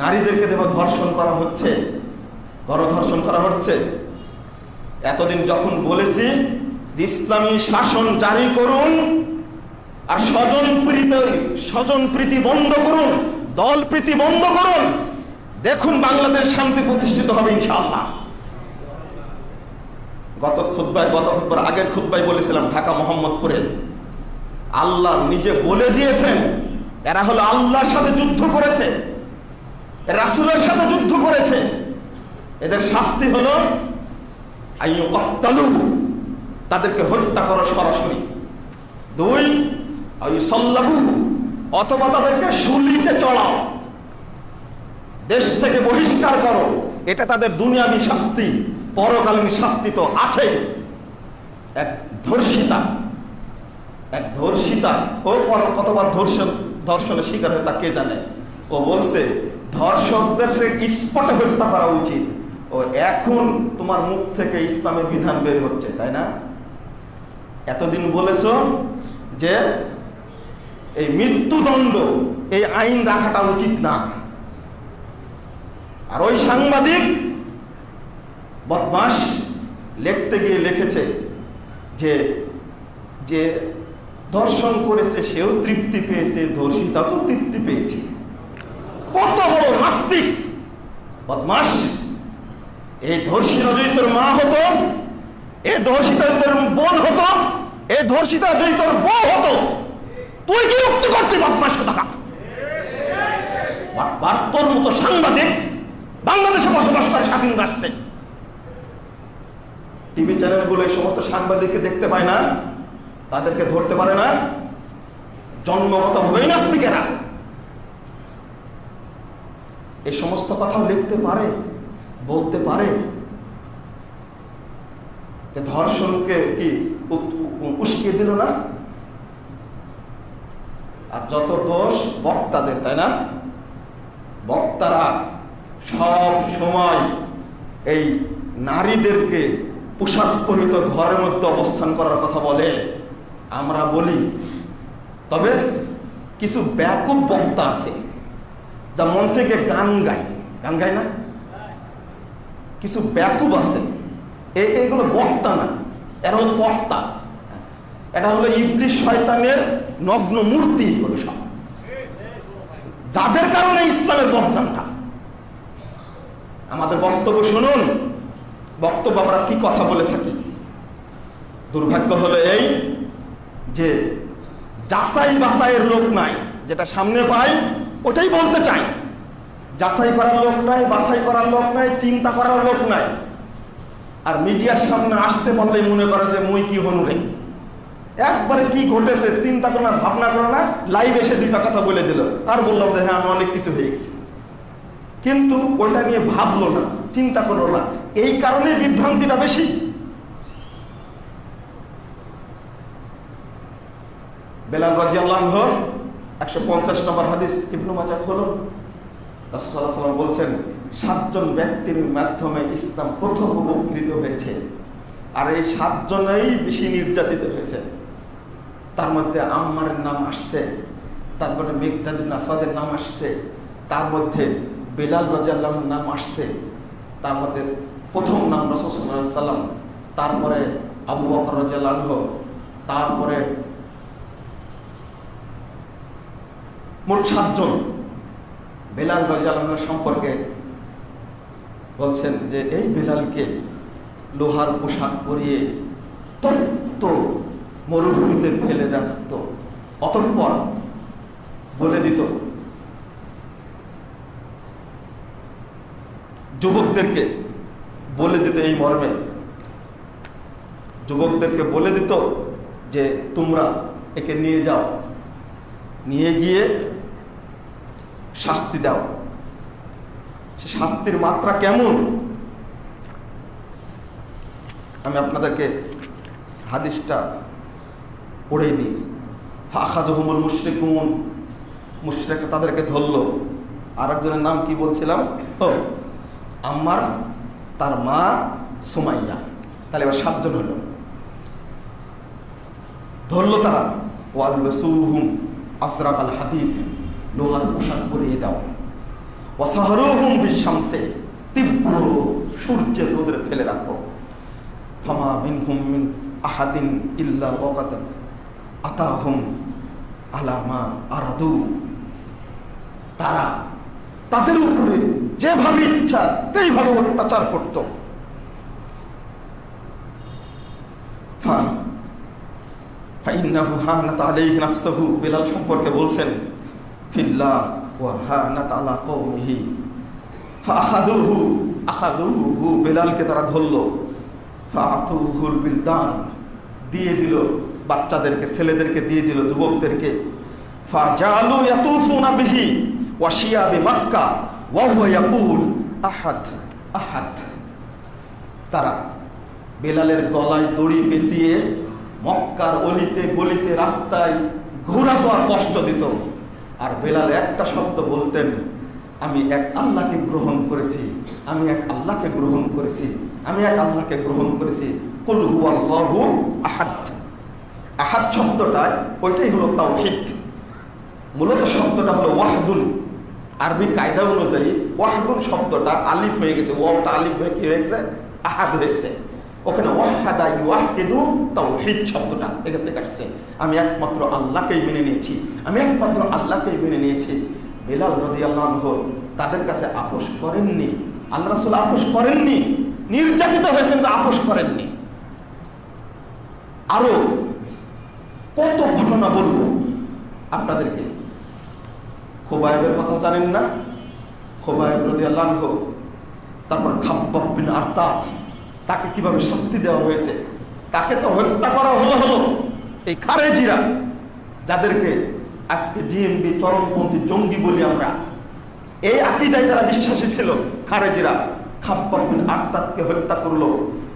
নারীদেরকে দেব ধর্ষণ করা হচ্ছে, গণধর্ষণ করা হচ্ছে। এতদিন যখন বলেছি যে ইসলামী শাসন জারি করুন আর স্বজন প্রীতি বন্ধ করুন, দল প্রীতি বন্ধ করুন, দেখুন বাংলাদেশ শান্তি প্রতিষ্ঠিত হবে ইনশাআল্লাহ। গত খুতবার আগের খুতবায় বলেছিলাম ঢাকা মোহাম্মদপুরে, আল্লাহ নিজে বলে দিয়েছেন এরা হলো আল্লাহর সাথে যুদ্ধ করেছে, রাসূলের সাথে যুদ্ধ করেছে, এদের শাস্তি হলো আইয়ুকাত্তালু, তাদেরকে হত্যা করো সরাসরি। 2 আইয়ুসাল্লাবু, অথবা তাদেরকে শুলিতে চড়াও, দেশ থেকে বহিষ্কার করো। এটা তাদের দুনিয়াবী শাস্তি, পরকালীন শাস্তি তো আছে। এক ধর্ষিতা ও কতবার ধর্ষণের শিকার হয়ে তা কে জানে। ও বলছে ধর্ষকদের স্পটে হত্যা করা উচিত। ও এখন তোমার মুখ থেকে ইসলামের বিধান বের হচ্ছে, তাই না? এতদিন বলেছ যে এই মৃত্যুদণ্ড, এই আইন রাখাটা উচিত না। আর ওই সাংবাদিক বদমাশ লিখতে গিয়ে লিখেছে যে যে ধর্ষণ করেছে সেও তৃপ্তি পেয়েছে, ধর্ষিতা তো তৃপ্তি পেয়েছে। কত বড় নাস্তিক বদমাশ! এই ধর্ষিতা যদি তোর মা হতো, এই ধর্ষিতা যদি তোর বোন হতো, এই ধর্ষিতা যদি তোর বউ হতো, তুই কি মুক্তি করতে বদমাশ কথা? তোর মতো সাংবাদিক বাংলাদেশে বসবাস করে স্বাধীন রাষ্ট্রে। টিভি চ্যানেলগুলো এই সমস্ত সাংবাদিককে দেখতে পায় না, তাদেরকে ধরতে পারে না, জন্মগতভাবেই নাস্তিকেরা। এই সমস্ত কথাও লিখতে পারে, বলতে পারে। ধর্ষণকে কি উস্কিয়ে দিল না? আর যত দোষ বক্তাদের, তাই না? বক্তারা সব সময় এই নারীদেরকে পোশাক পরিহিত ঘরের মধ্যে অবস্থান করার কথা বলে, আমরা বলি। তবে কিছু ব্যাকুব বক্তা আছে যা মঞ্চে গিয়ে গান গায় না? কিছু ব্যাকুব আছে, এইগুলো বক্তা না, এরা হলো তক্তা। এটা হলো ইবলিস শয়তানের নগ্ন মূর্তি। এগুলো সব যাদের কারণে ইসলামের বদনামটা। আমাদের বক্তব্য শুনুন, বক্তব্য আমরা কি কথা বলে থাকি। দুর্ভাগ্য হলো এই যে যাচাই বাছাইয়ের লোক নাই, যেটা সামনে পাই ওটাই বলতে চাই। যাচাই করার লোক নাই, বাছাই করার লোক নাই, চিন্তা করার লোক নাই। আর মিডিয়ার সামনে আসতে পারলেই মনে করে যে মুই কি হনু রে, একবারে কি ঘটেছে চিন্তা করো না, ভাবনা করো না, লাইভ এসে দুইটা কথা বলে দিল আর বললাম যে হ্যাঁ আমি অনেক কিছু হয়ে গেছি, কিন্তু ওটা নিয়ে ভাবলো না, চিন্তা করলো না। এই কারণে বিভ্রান্তিটা বেশি। বেলাল রাদিয়াল্লাহু আনহু 150 নম্বর হাদিস, ইবনে মাজাহ হলো, রাসূল সাল্লাল্লাহু আলাইহি ওয়াসাল্লাম বলছেন 7 জন ব্যক্তির মাধ্যমে ইসলাম প্রথম উপকৃত হয়েছে, আর এই 7 জনেই বেশি নির্যাতিত হয়েছে। তার মধ্যে আম্মারের নাম আসছে, তারপরে মিকদাদ ইবনে আসাদের নাম আসছে, তার মধ্যে বেলাল রাদিয়াল্লাহু আনহুর নাম আসছে, তার মধ্যে প্রথম নাম রাসূল সাল্লাল্লাহু আলাইহি ওয়াসাল্লাম, তারপরে আবু বকর রাদিয়াল্লাহু আনহু, তারপরে মোট 7 জন। বেলাল রাদিয়াল্লাহু আনহু সম্পর্কে বলছেন যে এই বেলালকে লোহার পোশাক পরিয়ে তপ্ত মরুভূমিতে ফেলে রাখত, অতঃপর বলে দিত যুবকদেরকে, বলে দিত এই মর্মে, যুবকদেরকে বলে দিত যে তোমরা একে নিয়ে যাও, নিয়ে গিয়ে শাস্তি দাও। সে শাস্তির মাত্রা কেমন আমি আপনাদেরকে হাদিসটা পড়ে দিই। ফাখাযুহুমুল মুশরিকুন, মুশরিকরা তাদেরকে ধরলো। আরেকজনের নাম কি বলছিলাম? আম্মার, তার মা সুমাইয়া। তাহলে এবার 7 জন হলো। ধরলো তারা, ওয়ালবাসুহুম আজরাকাল হাদিদ, লোহার পোশাক পরিয়ে দাও। ওয়াসাহরুহুম বিশামসে, তীব্র সূর্যের রোদে ফেলে রাখো। ফামা মিনহুম মিন আহাদিন ইল্লা ওয়াকাদ আতাহুম আলা মা আরাদু, তারা তাদের উপরে যেভাবে ইচ্ছা সেইভাবে অত্যাচার করত। ফাইন্নাহু হানাত আলাইহি নাফসুহু, বেলাল সম্পর্কে বলছেন ফিল্লাহ ওয়া হানাত আলা কওমিহি ফাআখাযুহু, বেলালকে তারা ধরলো। ফাআতুহুল বিলদান, দিয়ে দিল বাচ্চাদেরকে, ছেলেদেরকে দিয়ে দিল, যুবকদেরকে। ফাজালু ইয়াতুফুনা বিহি ওয়া শিয়াবি মক্কা ওয়া হুয়া ইয়াকুল আহাদ আহাদ। তারা বেলালের গলায় দড়ি পেঁচিয়ে মক্কার অলিতে গলিতে রাস্তায় ঘোরাতো আর কষ্ট দিত। আর বেলাল একটা শব্দ বলতেন, আমি এক আল্লাহকে গ্রহণ করেছি, আমি এক আল্লাহকে গ্রহণ করেছি, আমি এক আল্লাহকে গ্রহণ করেছি। কুল হুয়াল্লাহু আহাদ। আহাদ শব্দটা ওইটাই হলো তাওহীদ। মূলত শব্দটা হলো ওয়াহদুন। আরবি কায়দা অনুযায়ী ওয়াহদুন শব্দটা আলিফ হয়ে গেছে, ওয়াওটা আলিফ হয়ে কি হয়েছে? আহাদ হয়েছে। ওখানে ওয়াহাদা ইউওয়াহিদু তাওহীদ শব্দটা এখান থেকে আসছে। আমি একমাত্র আল্লাহকেই মেনে নিয়েছি, আমি একমাত্র আল্লাহকেই মেনে নিয়েছি। বেলাল রাদিয়াল্লাহু আনহু তাদের কাছে আপোষ করেননি, আল্লাহ রাসূল আপোষ করেননি, নির্যাতিত হয়েছেন তো আপোষ করেননি। আরো কত ঘটনা বলবো আপনাদেরকে। খুবাইবের কথা জানেন না? খুবাইব রাদিয়াল্লাহু আনহু, তারপর খাব্বাব বিন আরতাত, তাকে কিভাবে শাস্তি দেওয়া হয়েছে। তাকে তো হত্যা করা হলো এই খারেজিরা, যাদেরকে আজকে জিএমবি চরমপন্থী জঙ্গি বলি আমরা। এই আকীদায় যারা বিশ্বাসী ছিল খারেজিরা, খাব্বাব বিন আরতাতকে হত্যা করলো।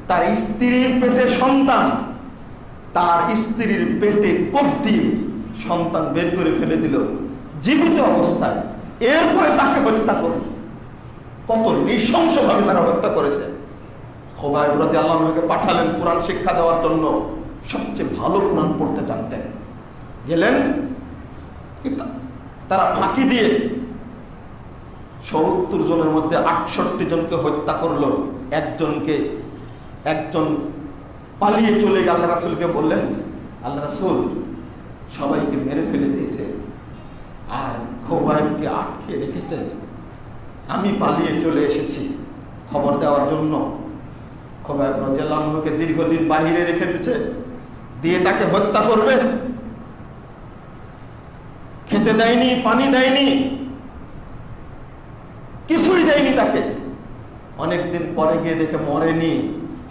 তার স্ত্রীর পেটে সন্তান, তার স্ত্রীর পেটে কোপ দিয়ে সন্তান বের করে ফেলে দিল জীবিত অবস্থায়। এরপরে তাকে হত্যা করল। কত নৃশংসভাবে তারা হত্যা করেছে। খুবাইব রাদিয়াল্লাহু আনহুকে পাঠালেন কোরআন শিক্ষা দেওয়ার জন্য। সবচেয়ে ভালো কোরআন পড়তে জানতেন। গেলেন, তারা ফাঁকি দিয়ে ৭০ জনের মধ্যে ৬৮ জনকে হত্যা করলো। একজন পালিয়ে চলে গিয়ে আল্লাহ রাসূলকে বললেন, আল্লাহ রাসূল সবাইকে মেরে ফেলে দিয়েছে আর খুবাইবকে আটকে রেখেছে, আমি পালিয়ে চলে এসেছি খবর দেওয়ার জন্য। খুবাইব রাদিয়াল্লাহু আনহুকে দীর্ঘদিন বাহিরে রেখে দিয়েছে, দিয়ে তাকে হত্যা করবে। খেতে দেয়নি, পানি দেয়নি, কিছুই দেয়নি তাকে। অনেকদিন পরে গিয়ে দেখে মরেনি,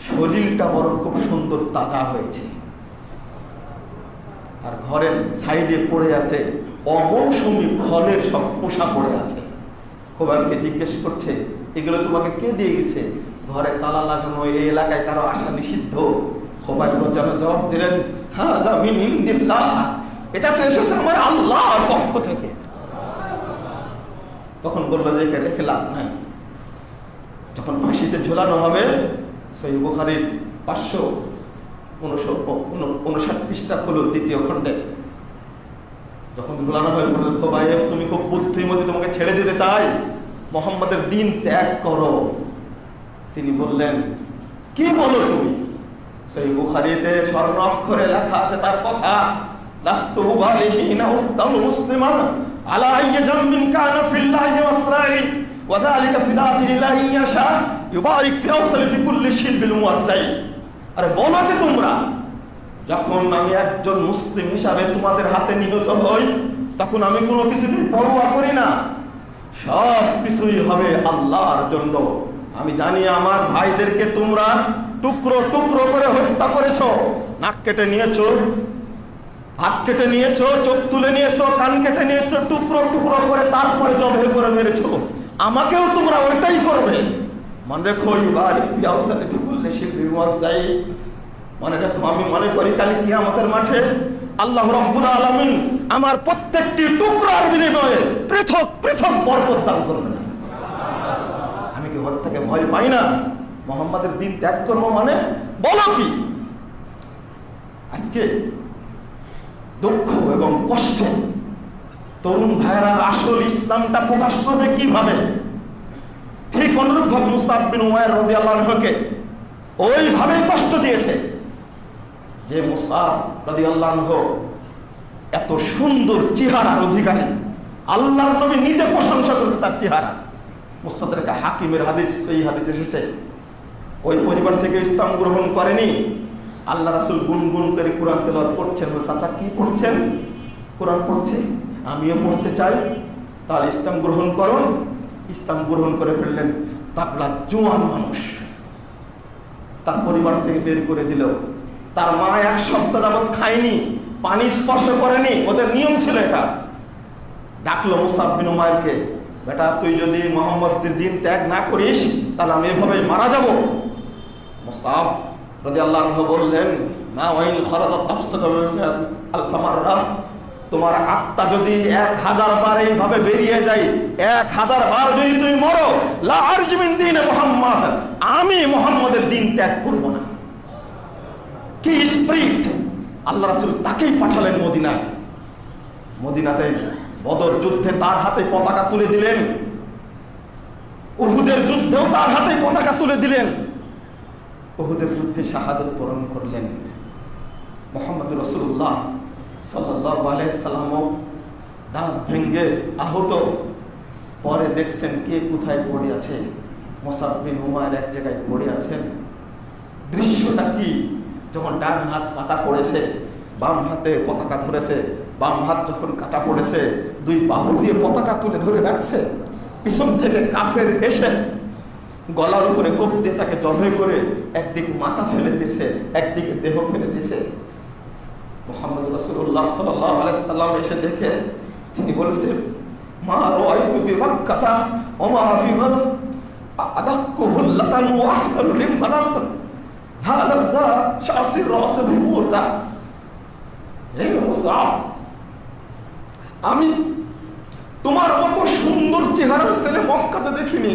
শরীরটা বড় খুব সুন্দর তাজা হয়েছে। আর ঘরের সাইডে পড়ে আছে অমৌসুমী ফলের সব পোষা পড়ে আছে। খোবারকে জিজ্ঞেস করছে, এগুলো তোমাকে কে দিয়ে গেছে? ঘরে তালা লাগানো, এই এলাকায় কারো আসা নিষিদ্ধ। খোবার যেন জবাব দিলেন, হাদা মিন ইনদিল্লাহ, এটা তো এসেছে আমার আল্লাহর পক্ষ থেকে। তখন বললো যে একে রেখে লাভ নাই। যখন ফাঁসিতে ঝোলানো হবে, সহিহ বুখারীর 559 পৃষ্ঠা হলো দ্বিতীয় খণ্ডে, যখন ঝোলানো হয় বললেন, ভাই তুমি খুব বুদ্ধিমতী, তোমাকে ছেড়ে দিতে চাই, মুহাম্মাদের দ্বীন ত্যাগ করো। তিনি বললেন, কি বলো তুমি? সহিহ বুখারীতে স্বর্ণ অক্ষরে লেখা আছে তার কথা, লাস্তু বালিহিনা উদ্দাম মুসলিমান আলা আইয়ি জামবিন কানা ফিল্লাহি ওয়াসরাই ওয়া যালিকা ফিদাতিল্লাহি ইয়াশা ইউবারিক ফি আওসালি ফি কুল্লি শিলবিল মুওয়াজ্জাই। আরে বলো কি তোমরা, যখন আমি একজন মুসলিম হিসাবে তোমাদের হাতে নিহত হই, তখন আমি কোনো কিছুকে পরোয়া করি না, সব কিছুই হবে আল্লাহর জন্য। আমি জানি আমার ভাইদেরকে তোমরা টুকরো টুকরো করে হত্যা করেছো, নাক কেটে নিয়েছো, হাত কেটে নিয়েছো, চোখ তুলে নিয়েছো, কান কেটে নিয়েছো, টুকরো টুকরো করে তারপরে জবে করে মেরেছো, আমাকেও তোমরা ওইটাই করবে। মনে রেখো, মনে রেখো, আমি মনে করি কাল কিয়ামতের মাঠে আল্লাহ রাব্বুল আলামিন আমার প্রত্যেকটি টুকরার বিনিময়ে পৃথক পৃথক বরকত দান করবেন। আমি কি হত্যাকে ভয় পাই না? মুহাম্মাদের দ্বীন ত্যাগ করবো মানে বলো কি? আজকে দুঃখ এবং কষ্ট, তরুণ ভাইরা আসল ইসলামটা প্রকাশ করবে কিভাবে? ঠিক অনুরূপ ভাবে মুসআব বিন উমাইর রাদিয়াল্লাহু আনহুকে ওইভাবে কষ্ট দিয়েছে যে মুসআব রাদিয়াল্লাহু আনহু এত সুন্দর চেহারার অধিকারী, আল্লাহর নবী নিজে প্রশংসা করেছে তার চেহারা। মুস্তাদরাক হাকিমের হাদিস, এই হাদিস এসেছে, ওই পরিবার থেকে ইসলাম গ্রহণ করেনি। আল্লাহ রাসূল গুনগুন করে কোরআন তেলাওয়াত করছেন। চাচা কি পড়ছেন? কোরআন পড়ছি, আমিও পড়তে চাই, তাহলে ইসলাম গ্রহণ করো। ইসলাম গ্রহণ করে ফেললেন। তাকলা জোয়ান মানুষ, তার পরিবার থেকে বের করে দিল। তার মা এক সপ্তাহ যাবত খায়নি, পানি স্পর্শ করেনি, ওদের নিয়ম ছিল এটা। ডাকলো মুসআব বিন উমাইরকে, বেটা তুই যদি মুহাম্মদের দ্বীন ত্যাগ না করিস তাহলে আমি এভাবে মারা যাব। মুসআব রাদিয়াল্লাহু আনহু বললেন, মা ওয়াইল খরাজাত নাফসুকা আলফা মাররা, তোমার আত্মা যদি 1000 বার এইভাবে বেরিয়ে যায়, 1000 বার যদি তুমি মরো, লা আরজু মিন দীনে মুহাম্মদ, আমি মুহাম্মদের দ্বীন ত্যাগ করব না। কি স্পিরিট! আল্লাহ রাসূল তাকেই পাঠালেন মদিনায়। মদিনাতে বদর যুদ্ধে তার হাতে পতাকা তুলে দিলেন, উহুদের যুদ্ধেও তার হাতে পতাকা তুলে দিলেন। উহুদের যুদ্ধে শাহাদাত বরণ করলেন। মুহাম্মদুর রাসূলুল্লাহ সাল্লাল্লাহু আলাইহি সাল্লাম দাঁত ভেঙে আহত। পরে দেখছেন কে কোথায় পড়ে আছে। মুসআব বিন উমাইর এক জায়গায় পড়ে আছেন। দৃশ্যটা কি? যখন ডান হাত কাটা পড়েছে, বাম হাতে পতাকা ধরেছে, বাম হাত যখন কাটা পড়েছে, দুই বাহু দিয়ে পতাকা তুলে ধরে রাখছে। পিছন থেকে কাফের এসে গলার উপরে কোপ দিয়ে তাকে জবে করে একদিকে মাথা ফেলে দিয়েছে, একদিকে দেহ ফেলে দিয়েছে। মুহাম্মদ রাসূলুল্লাহ সাল্লাল্লাহু আলাইহি সাল্লাম এসে দেখে তিনি বলেছেন, মা রাআইতু বিমাক্কাতা ওয়া মা বিমান আদাক্কু হুল্লাতান ওয়া আহসানু লিমানাত হালাদা শাসির রাসুল মুরদা। হে মুসআব, আমি তোমার মতো সুন্দর চেহারার ছেলে মক্কাতে দেখিনি।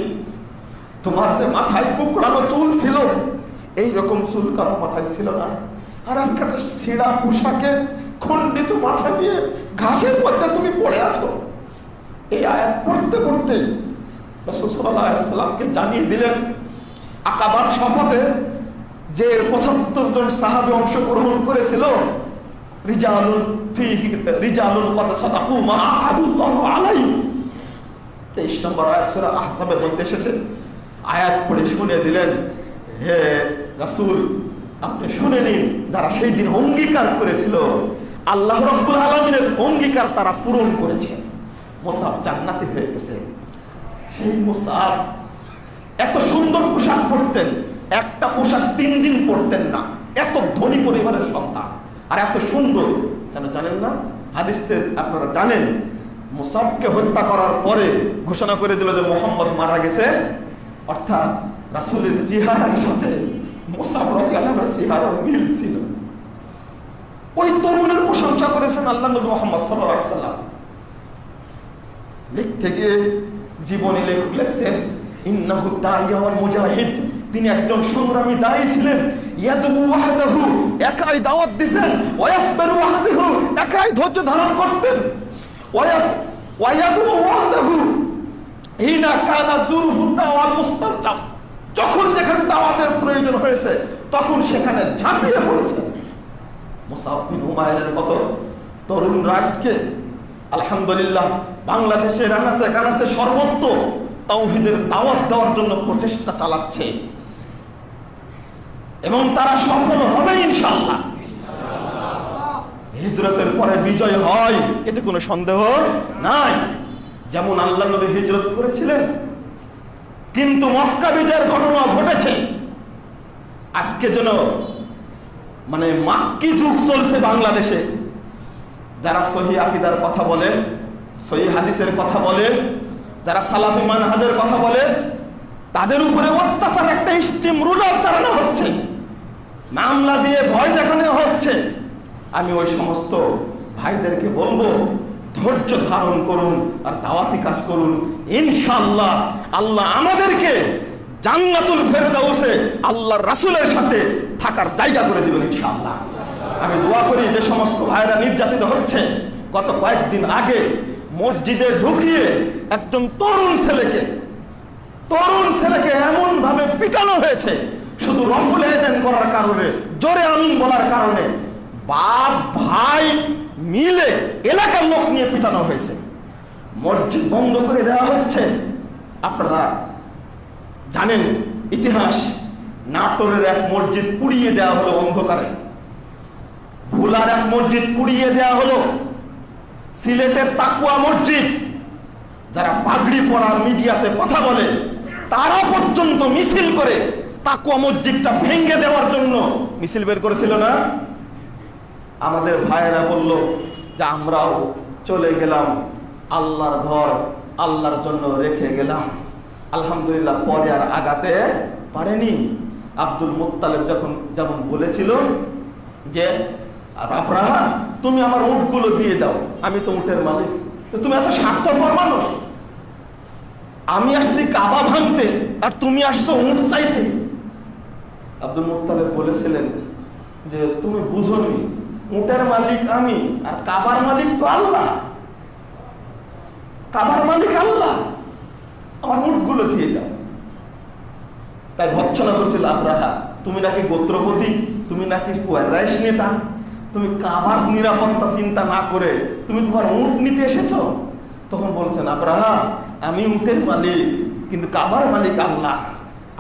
তোমার যে মাথায় কুকড়ানো চুল ছিল, এইরকম চুল কারো মাথায় ছিল না। আর আজকে ছেঁড়া পোশাকে খণ্ডিত মাথা নিয়ে ঘাসের মধ্যে তুমি পড়ে আছো। এই আয়াত পড়তে পড়তে রাসূল সাল্লাল্লাহু আলাইহি সাল্লামকে জানিয়ে দিলেন, আকাবার সফরে যে 75 জন সাহাবী অংশগ্রহণ করেছিল, রিজালুন কদ সাদাকু মা আহাদুল্লাহু আলাইহি, 23 নম্বর আয়াত সূরা আহজাবের মধ্যে এসেছে। আয়াত পড়ে শুনিয়ে দিলেন, হে রাসূল, আপনি শুনে নিন, যারা সেই দিন অঙ্গীকার করেছিল, আল্লাহ রাব্বুল আলামিনের অঙ্গীকার তারা পূরণ করেছে। মুসআব জান্নাতি হয়ে গেছে। সেই মুসাব এত সুন্দর পোশাক পরতেন, একটা পোশাক 3 দিন পরতেন না, এত ধনী পরিবারের সন্তান আর এত সুন্দর। কেন জানেন না? হাদিসে আপনারা জানেন, মুসাবকে হত্যা করার পরে ঘোষণা করে দিল যে মুহাম্মদ মারা গেছে, অর্থাৎ রাসূলের চেহারার সাথে মুসাব রাদিয়াল্লাহু আনহুর চেহারার মিল ছিল। ওই তরুণের প্রশংসা করেছেন আল্লাহ নবী মুহাম্মদ সাল্লাল্লাহু আলাইহি ওয়াসাল্লাম। লিখতে গিয়ে জীবনী লেখক লিখছেন, ইন্নাহু দাইয়া ওয়াল মুজাহিদ, তিনি একজন সংগ্রামী দায়ী ছিলেন। ইয়াদু ওয়াহদাহু, একাই দাওয়াত দিবেন। ওয়াসবিরু ওয়াহদাহু, একাই ধৈর্য ধারণ করতেন। ওয়ায়াদু ওয়াহদাহু হিনা কানা দুরুফু দাওয়াল মুস্তাজাব, যখন যেখানে দাওয়াতের প্রয়োজন হয়েছে তখন সেখানে ঝাঁপিয়ে পড়েছেন। মুসআব বিন উমাইরের মতো তরুণ রাজকে আলহামদুলিল্লাহ বাংলাদেশের আনাচে কানাচে সর্বত্র তাওহীদের দাওয়াত দেওয়ার জন্য প্রচেষ্টা চালাচ্ছে এবং তারা সফল হবে ইনশাআল্লাহ। হিজরতের পরে বিজয় হয়, এতে কোনো সন্দেহ নাই। যেমন আল্লাহ নবী হিজরত করেছিলেন, কিন্তু মক্কা বিজয়ের ঘটনা ঘটেছে। আজকে যেন মানে মাক্কি যুগ চলছে বাংলাদেশে। যারা সহি আকীদার কথা বলে, সহি হাদিসের কথা বলে, যারা সালাফি মানহাজের কথা বলে, তাদের উপরে অত্যাচার একটা স্টিম রুলার চালানো হচ্ছে, মামলা দিয়ে ভয় দেখানো হচ্ছে। আমি ওই সমস্ত ভাইদেরকে বলবো, ধৈর্য ধারণ করুন আর দাওয়াতি কাজ করুন। ইনশাআল্লাহ আল্লাহ আমাদেরকে জান্নাতুল ফেরদাউসে আল্লাহর রাসূলের সাথে থাকার জায়গা করে দিবেন ইনশাআল্লাহ। আমি দোয়া করি যে সমস্ত ভাইরা নির্যাতিত হচ্ছে, গত কয়েকদিন আগে মসজিদে ঢুকিয়ে একজন তরুণ ছেলেকে এমন ভাবে পিটানো হয়েছে, শুধু রফুল আযান করার কারণে, জোরে আমিন বলার কারণে বাপ ভাই মিলে এলাকার লোক নিয়ে পিটানো হয়েছে। মসজিদ বন্ধ করে দেওয়া হচ্ছে। আপনারা জানেন ইতিহাস, নাটোরের এক মসজিদ পুড়িয়ে দেওয়া হলো অন্ধকারে, ভোলার এক মসজিদ পুড়িয়ে দেওয়া হলো, সিলেটের তাকুয়া মসজিদ, যারা পাগড়ি পরা মিডিয়াতে কথা বলে তারা পর্যন্ত মিছিল করে তাকুয়া মসজিদটা ভেঙে দেওয়ার জন্য মিছিল বের করেছিল না? আমাদের ভাইয়েরা বলল যে আমরাও চলে গেলাম, আল্লাহর ঘর আল্লাহর জন্য রেখে গেলাম। আলহামদুলিল্লাহ পরে আর আগাতে পারেনি। আব্দুল মুত্তালিব যেমন বলেছিল যে আব্রাহা তুমি আমার উটগুলো দিয়ে দাও, আমি তো উটের মালিক। তো তুমি এত স্বার্থপর মানুষ, আমি আসছি কাবা ভাঙতে আর তুমি আসছো উট চাইতে। আব্দুল মুত্তালিব বলেছিলেন যে তুমি বুঝোনি, উটের মালিক আমি আর কাবার মালিক তো আল্লাহ, কাবার মালিক আল্লাহ, আমার উটগুলো দিয়ে দাও। তাই ভৎসনা করছিল আব্রাহা, তুমি নাকি গোত্রপতি, তুমি নাকি কুরাইশ নেতা, তুমি কাবার নিরাপত্তা চিন্তা না করে তুমি তোমার উট নিতে এসেছো। তখন বলছেন আব্রাহা আমি উটের মালিক, কিন্তু কাবার মালিক আল্লাহ,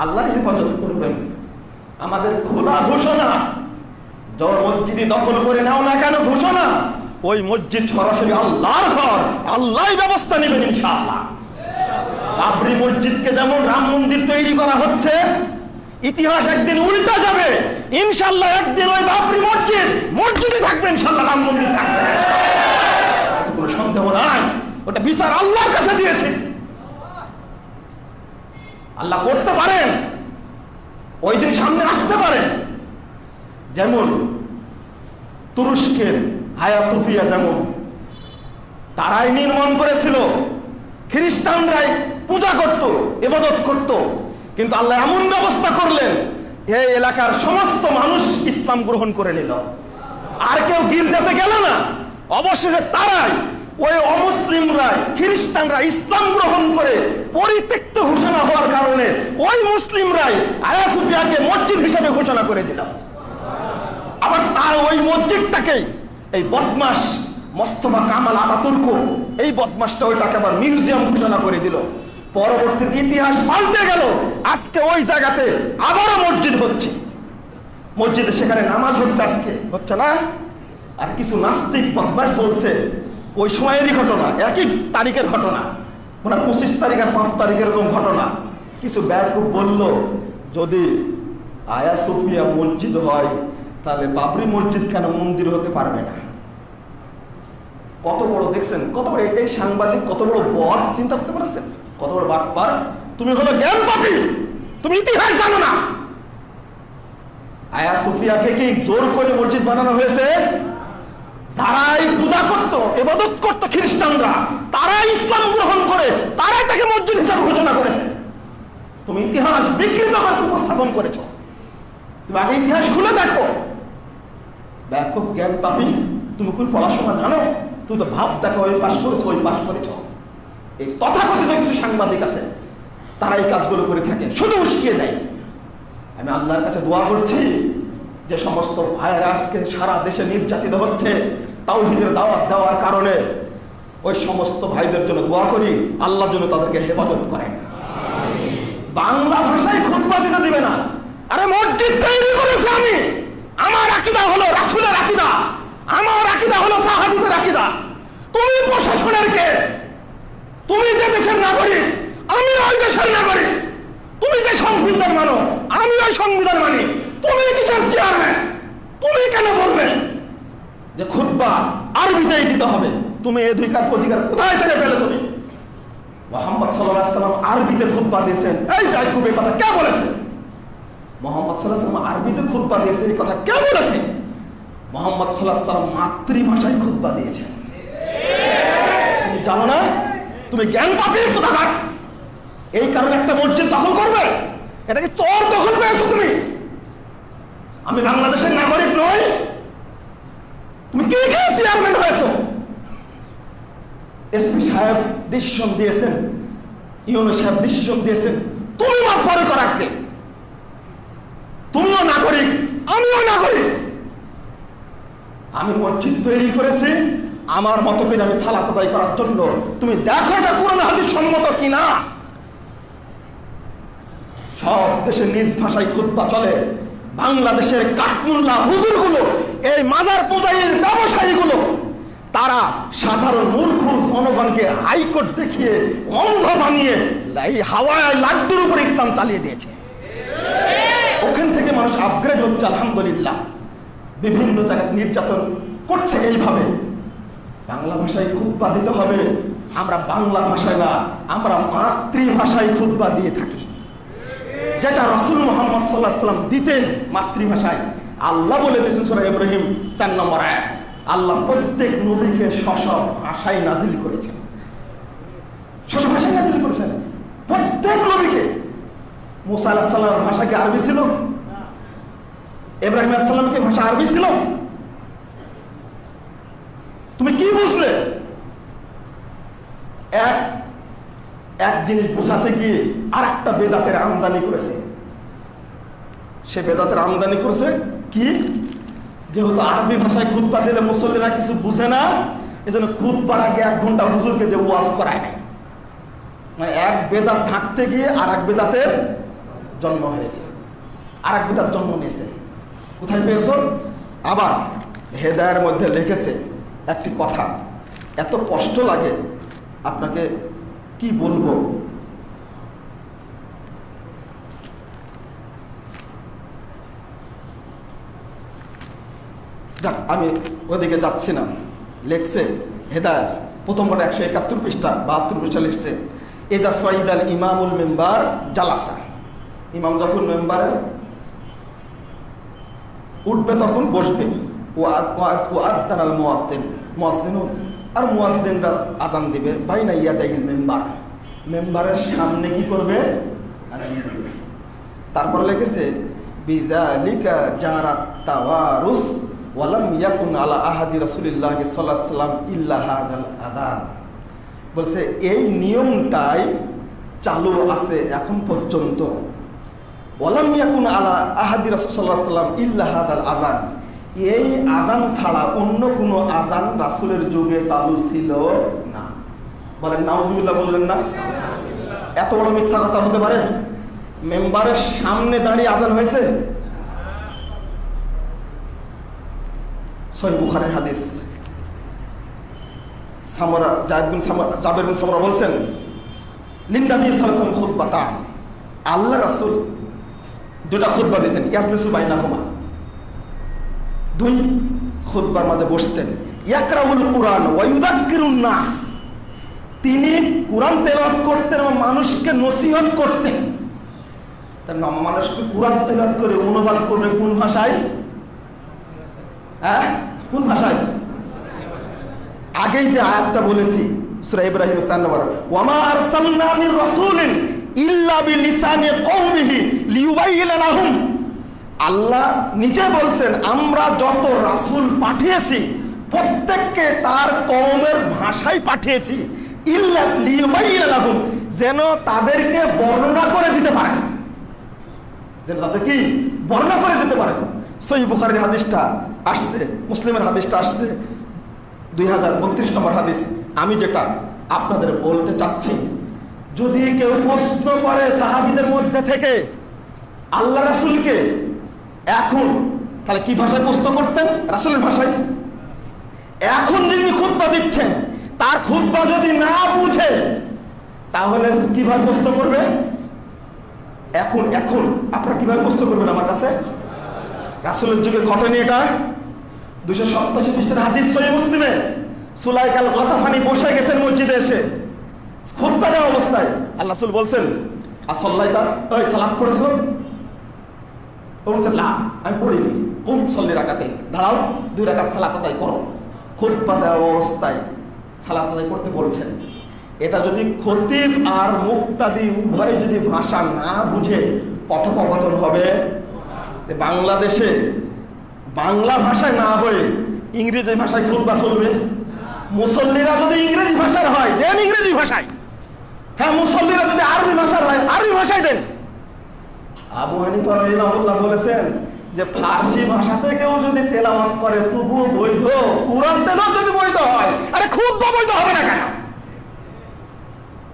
আল্লাহ হেফাজত করবেন। আমাদের খোলা ঘোষণা, মসজিদে দখল করে নাও না কেন ঘোষণা, ওই মসজিদ সরাসরি আল্লাহর ঘর, আল্লাহই ব্যবস্থা নেবেন ইনশাআল্লাহ। বাবরি মসজিদকে যেমন রাম মন্দির তৈরি করা হচ্ছে, ইতিহাস একদিন উল্টা যাবে ইনশাআল্লাহ। একদিন ওই বাবরি মসজিদে থাকবে ইনশাআল্লাহ, রাম মন্দির থাকবে, কোনো সন্দেহ নাই। ওটা বিচার আল্লাহর কাছে দিয়েছে, আল্লাহ করতে পারেন, ওই দিন সামনে আসতে পারেন। যেমন তুরস্কের হায়া সোফিয়া, যেমন তারাই নির্মাণ করেছিল, খ্রিস্টানরাই পূজা করত, ইবাদত করত, কিন্তু আল্লাহ এমন ব্যবস্থা করলেন এই এলাকার সমস্ত মানুষ ইসলাম গ্রহণ করে নিল, আর কেউ গির্জাতে গেল না। অবশেষে তারাই, ওই অমুসলিমরা, খ্রিস্টানরা ইসলাম গ্রহণ করে পরিত্যক্ত ঘোষণা হওয়ার কারণে ওই মুসলিমরাই হায়া সোফিয়াকে মসজিদ হিসেবে ঘোষণা করে দিল। আবার তার ওই মসজিদটাকেই এই বদমাস মোস্তফা কামাল আতাতুর্ক, এই বদমাসটা ওইটাকে আবার মিউজিয়াম ঘোষণা করে দিল। পরবর্তীতে ইতিহাস পাল্টে গেল, আজকে ওই জায়গাতে আবারও মসজিদ হচ্ছে, মসজিদে সেখানে নামাজ হচ্ছে, আজকে হচ্ছে না। আর কিছু নাস্তিক বদমাস বলছে ওই সময়েরই ঘটনা, একই তারিখের ঘটনা, মানে 25 তারিখ আর 5 তারিখ এরকম ঘটনা। কিছু ব্যাকুব বলল, যদি আয়া সোফিয়া মসজিদ হয় তাহলে বাবরি মসজিদ কেন মন্দির হতে পারবে না? কত বড় দেখছেন, কত বড় এই সাংবাদিক, কত বড় বদ, চিন্তা করতে পারছেন? কত বড় বাটপার। তুমি হলো জ্ঞান পাপী, তুমি ইতিহাস জানো না। আয়া সোফিয়াকে কি জোর করে মসজিদ বানানো হয়েছে? যারাই পূজা করত, ইবাদত করত খ্রিস্টানরা, তারাই ইসলাম গ্রহণ করে তারাই তাকে মসজিদ হিসাবে ঘোষণা করেছে। তুমি ইতিহাস বিকৃত করে উপস্থাপন করেছো। তুমি আগে ইতিহাস খুলে দেখো। ব্যাপক জ্ঞান পাপী, তুমি কোন পড়াশোনা জানো? তুমি তো ভাব দেখো, ওই পাশ করেছো, ওই পাশ করেছো। এই তথাকথিত কিছু সাংবাদিক আছে, তারা এই কাজগুলো করে থাকে, শুধু উস্কিয়ে দেয়। আমি আল্লাহর কাছে দোয়া করছি, যে সমস্ত ভাইয়েরা আজকে সারা দেশে নির্যাতিত হচ্ছে তাওহীদের দাওয়াত দেওয়ার কারণে, ওই সমস্ত ভাইদের জন্য দোয়া করি, আল্লাহ যেন তাদেরকে হেফাজত করেন। বাংলা ভাষায় খুতবা দিতে দিবে না। আরে মসজিদ তৈরি করেছে আমি, আমার আকীদা হলো রাসূলের আকীদা, আমার আকীদা হলো সাহাবীদের আকীদা। তুমি প্রশাসনের কে? তুমি যে দেশের নাগরিক, আমি ওই দেশের নাগরিক। তুমি যে সংবিধান মানো, আমি ওই সংবিধান মানি। তুমি কিসের চেয়ারম্যান? তুমি কেন বলবে যে খুতবা আরবিতেই দিতে হবে? তুমি এই অধিকার কোথায় থেকে পেলে? তুমি মুহাম্মদ সাল্লাল্লাহু আলাইহি ওয়াসাল্লাম আরবিতে খুতবা দিয়েছেন, এই ব্যাকুব এই কথা কে বলেছে? মুহাম্মদ সাল্লাল্লাহু আলাইহি ওয়াসাল্লাম আরবিতে খুতবা দিয়েছেন, এই কথা কে বলেছে? মুহাম্মদ সাল্লাল্লাহু আলাইহি ওয়াসাল্লাম মাতৃভাষায় খুতবা দিয়েছেন। তুমি জানো না? তুমি জ্ঞান পাপী কোথাকার। এই কারণে একটা মসজিদ দখল করবে? এটাকে চোর দখল পেয়েছো তুমি। আমি বাংলাদেশের নাগরিক নই? তুমি কে কে চেয়ারম্যান হয়েছো? এসপি সাহেব ডিসিশন দিয়েছেন, ইউনো সাহেব ডিসিশন দিয়েছেন, তুমি মাপরে করাকে। তুমিও নাগরিক, আমিও নাগরিক। আমি মসজিদ তৈরি করেছি আমার মতো করে, আমি সালাত আদায় করার জন্য। তুমি দেখো এটা কোরআন হাদিস সম্মত কিনা। সব দেশে নিজ ভাষায় খুতবা চলে। বাংলাদেশের কাঠমুল্লা হুজুরগুলো, এই মাজার পূজারীর ব্যবসায়ীগুলো, তারা সাধারণ মূর্খ জনগণকে হাইকোর্ট দেখিয়ে অন্ধ বানিয়ে এই হাওয়ায় লাড্ডুর উপরে ইসলাম চালিয়ে দিয়েছে। ওখান থেকে মানুষ আপগ্রেড হচ্ছে আলহামদুলিল্লাহ। বিভিন্ন জায়গায় নির্যাতন করছে এইভাবে। বাংলা ভাষায় খুতবা দিতে হবে। আমরা বাংলা ভাষায় না, আমরা মাতৃভাষায় খুতবা দিয়ে থাকি, যেটা রাসূল মুহাম্মদ সাল্লাল্লাহু আলাইহি ওয়াসাল্লাম দিতেন মাতৃভাষায়। আল্লাহ বলে দিয়েছেন সূরা ইব্রাহিম 4 নম্বর আয়াত, আল্লাহ প্রত্যেক নবীকে স্ব ভাষায় নাজিল করেছেন। স্ব ভাষায় নাজিল করেছেন প্রত্যেক নবীকে। মুসা আলাইহিস সালামের ভাষা কি আরবি ছিল? ইব্রাহিম আলাইহিস সালামের ভাষা আরবি ছিল? তুমি কি বুঝলে? এক জিনিস বোঝাতে গিয়ে আর একটা বেদাতের আমদানি করেছে। সে বেদাতের আমদানি করেছে কি? যেহেতু আরবি ভাষায় খুতবা দিলে মুসল্লিরা কিছু বুঝে না, এজন্য খুতবার আগে 1 ঘন্টা হুজুরকে দিয়ে ওয়াজ করায় নাই। মানে এক বেদাত থাকতে গিয়ে আর এক বেদাতের জন্ম হয়েছে, আর এক বেদাত জন্ম নিয়েছে। কোথায় পেয়েছ? আবার হেদায়ের মধ্যে লিখেছে একটি কথা, এত কষ্ট লাগে আপনাকে কি বলবো। যাক, আমি ওদিকে যাচ্ছি না। লেখছে হেদায়েত প্রথম পরে 171 পৃষ্ঠা 72 পৃষ্ঠা লিখছে, এজা সাইদাল ইমামুল মেম্বার জালাসা, ইমাম যখন মেম্বারে উঠবে তখন বসবে। ওয়াদানাল মুয়াজ্জিন, মুয়াজ্জিনুন আর মুয়াজ্জিনরা আজান দিবে বাইনা ইয়াদাইল মেম্বার, মেম্বারের সামনে কি করবে? আজান দিবে। তারপর লিখেছে বিযালিকা জারাত তাওয়ারুস ওয়ালাম ইয়াকুন আলা আহাদি রাসূলিল্লাহি সাল্লাল্লাহু আলাইহি ওয়াসাল্লাম ইল্লা হাযাল আযান। বলছে এই নিয়মটাই চালু আছে এখন পর্যন্ত। ওয়ালাম ইয়াকুন আলা আহাদি রাসূল সাল্লাল্লাহু আলাইহি ওয়াসাল্লাম ইল্লা হাযাল আযান, এই আযান ছাড়া অন্য কোনো আযান রাসূলের যুগে চালু ছিল না। বলেন নাউজুবিল্লাহ, বললেন না? এত বড় মিথ্যা কথা হতে পারে? মেম্বারের সামনে দাঁড়িয়ে আযান হয়েছে? সহিহ বুখারীর হাদিস। জাবের বিন সামরা বলছেন লিন্নাবী সাল্লাল্লাহু আলাইহি ওয়াসাল্লাম খুতবাতান, আল্লাহ রাসূল দুটা খুতবা দিতেন, ইয়াজলিসু বাইনাহুমা, দুই খুতবার মাঝে বসতেন। ইয়াকরাউল কুরআন ওয়া ইউযাক্কিরুন নাস, তিনি কুরআন তেলাওয়াত করতেন এবং মানুষকে নসিহত করতেন। তার মানুষকে কুরআন তেলাওয়াত করে অনুবাদ করবে কোন ভাষায়? কোন ভাষায়? আগেই যে আয়াতটা বলেছি সূরা ইব্রাহিম 4 নম্বর, ওয়া মা আরসালনা মির রাসূলিন ইল্লা বিলিসানি কওমিহি লিয়ুবাইয়িনা লাহুম। আল্লাহ নিজে বলছেন আমরা যত রাসূল পাঠিয়েছি প্রত্যেককে তার কওমের ভাষায় পাঠিয়েছি, ইল্লা লিয়ুবাইয়িনা লাহুম, যেন তাদেরকে বর্ণনা করে দিতে পারে, যেন তাদের কি বর্ণনা করে দিতে পারে। সহিহ বুখারীর হাদিসটা আসছে, মুসলিমের হাদিসটা আসছে 2032 নম্বর হাদিস। আমি যেটা আপনাদের বলতে চাচ্ছি, যদি কেউ প্রশ্ন করে সাহাবীদের মধ্যে থেকে আল্লাহ রাসূলকে এখন, তাহলে কি ভাষায় প্রশ্ন করতেন? রাসূলের ভাষায়। এখন যিনি খুতবা দিচ্ছেন তার খুতবা যদি না বুঝে তাহলে কিভাবে প্রশ্ন করবে? এখন আপনারা কিভাবে প্রশ্ন করবেন আমার কাছে? রাসূলের যুগে ঘটেনি এটা? 287 পৃষ্ঠার হাদিস সহিহ মুসলিমে, সুলাইক আল গাতাফানি বসে গেছেন মসজিদে এসে খুতবা দেওয়া অবস্থায়। আল্লাহ রাসূল বলছেন আসল্লাইতা, ওই সালাত পড়েছো? তো বলছেন না আমি পড়িনি। কুম সল্লি রাকাতাইন, দাঁড়াও 2 রাকাত সালাত আদায় করো। খুতবা দেওয়া অবস্থায় সালাত আদায় করতে বলছেন। এটা যদি খতিব আর মুক্তাদি উভয় যদি ভাষা না বুঝে কথোপকথন হবে। বাংলাদেশে বাংলা ভাষায় না হয়ে ইংরেজি ভাষায় খুতবা চলবে। মুসল্লিরা যদি ইংরেজি ভাষার হয় দেন ইংরেজি ভাষায়, হ্যাঁ মুসল্লিরা যদি আরবি ভাষার হয় আরবি ভাষায় দেন। আবু হানিফা রাহিমাহুল্লাহ বলেছেন যে ফার্সি ভাষাতে কেউ যদি তেলাওয়াত করে তবুও বৈধ, কুরআন তেলাওয়াত যদি বৈধ হয়, আরে খুতবা বৈধ হবে না কেন?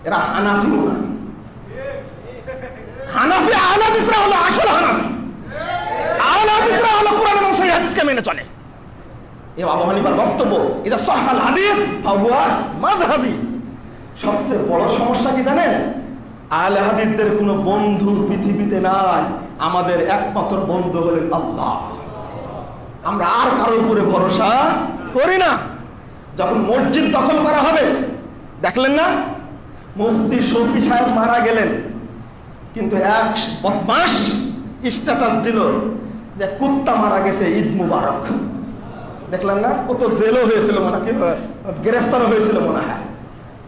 এরা হানাফি না, হানাফি আহলে হাদিসরা হলো আসল হানাফি। আহলে হাদিসরা হলো কুরআন এবং সহিহ হাদিসকে মেনে চলে। এই আবু হানিফার বক্তব্য, এটা সহিহ হাদিস ফাহুয়া মাযহাবি। সবচেয়ে বড় সমস্যা কি জানেন? আহলে হাদিসদের কোনো বন্ধু পৃথিবীতে নাই, আমাদের একমাত্র বন্ধু হলেন আল্লাহ। আমরা আর কারোর উপরে ভরসা করি না। যখন মসজিদ দখল করা হবে, দেখলেন না মুফতি শফি সাহেব মারা গেলেন, কিন্তু এক বদমাশ স্ট্যাটাস দিল যে কুত্তা মারা গেছে, ঈদ মুবারক। দেখলেন না? ও তো জেলও হয়েছিল, মনে হয় গ্রেফতারও হয়েছিল মনে হয়।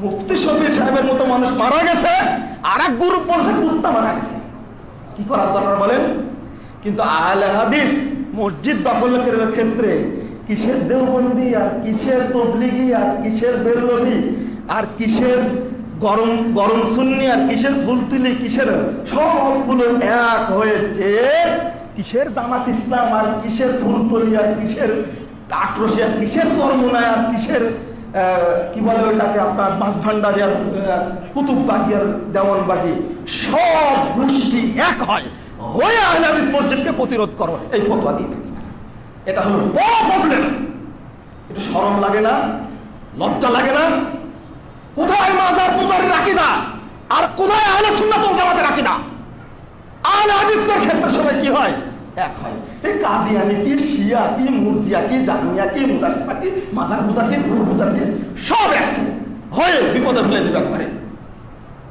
মুফতি শফি সাহেবের মতো মানুষ মারা গেছে, আর এক গ্রুপ বলছে কুত্তা মারা গেছে। কি করার দরকার বলেন? কিন্তু আহলে হাদিস মসজিদ দখলের ক্ষেত্রে কিসের দেওবন্দি আর কিসের তবলিগি আর কিসের বেরলভি আর কিসের গরম গরম সুন্নি আর কিসের ফুলতুলি, কিসের সবগুলো এক হয়েছে। কিসের জামাত ইসলাম আর কিসের ফুলতলি আর কিসের আটরশি আর কিসের চরমোনায় আর কিসের কি বলে ওইটাকে আপনার মাঝভান্ডারি আর কুতুববাগি আর দেওয়ানবাগি, সব গোষ্ঠী এক হয় হয়ে আহলে হাদিস মসজিদকে প্রতিরোধ করো, এই ফতোয়া দিয়ে থাকি। এটা হলো বড় প্রবলেম। এটা শরম লাগে না? লজ্জা লাগে না? কোথায় মাজার পূজারীর আকীদা আর কোথায় আহলে সুন্নাত ওয়াল জামাতের আকীদা? আহলে হাদিসদের ক্ষেত্রে সবাই কি হয়? এক হয়। এই কাদিয়ানি কি, শিয়া কি, মুরজিয়া কি, জামিয়া কি, মুজাহিদা কি, মাজার পূজা কি, গুরু পূজা কি, সব এক হয়ে বিপদে ফেলে দেবে একবারে।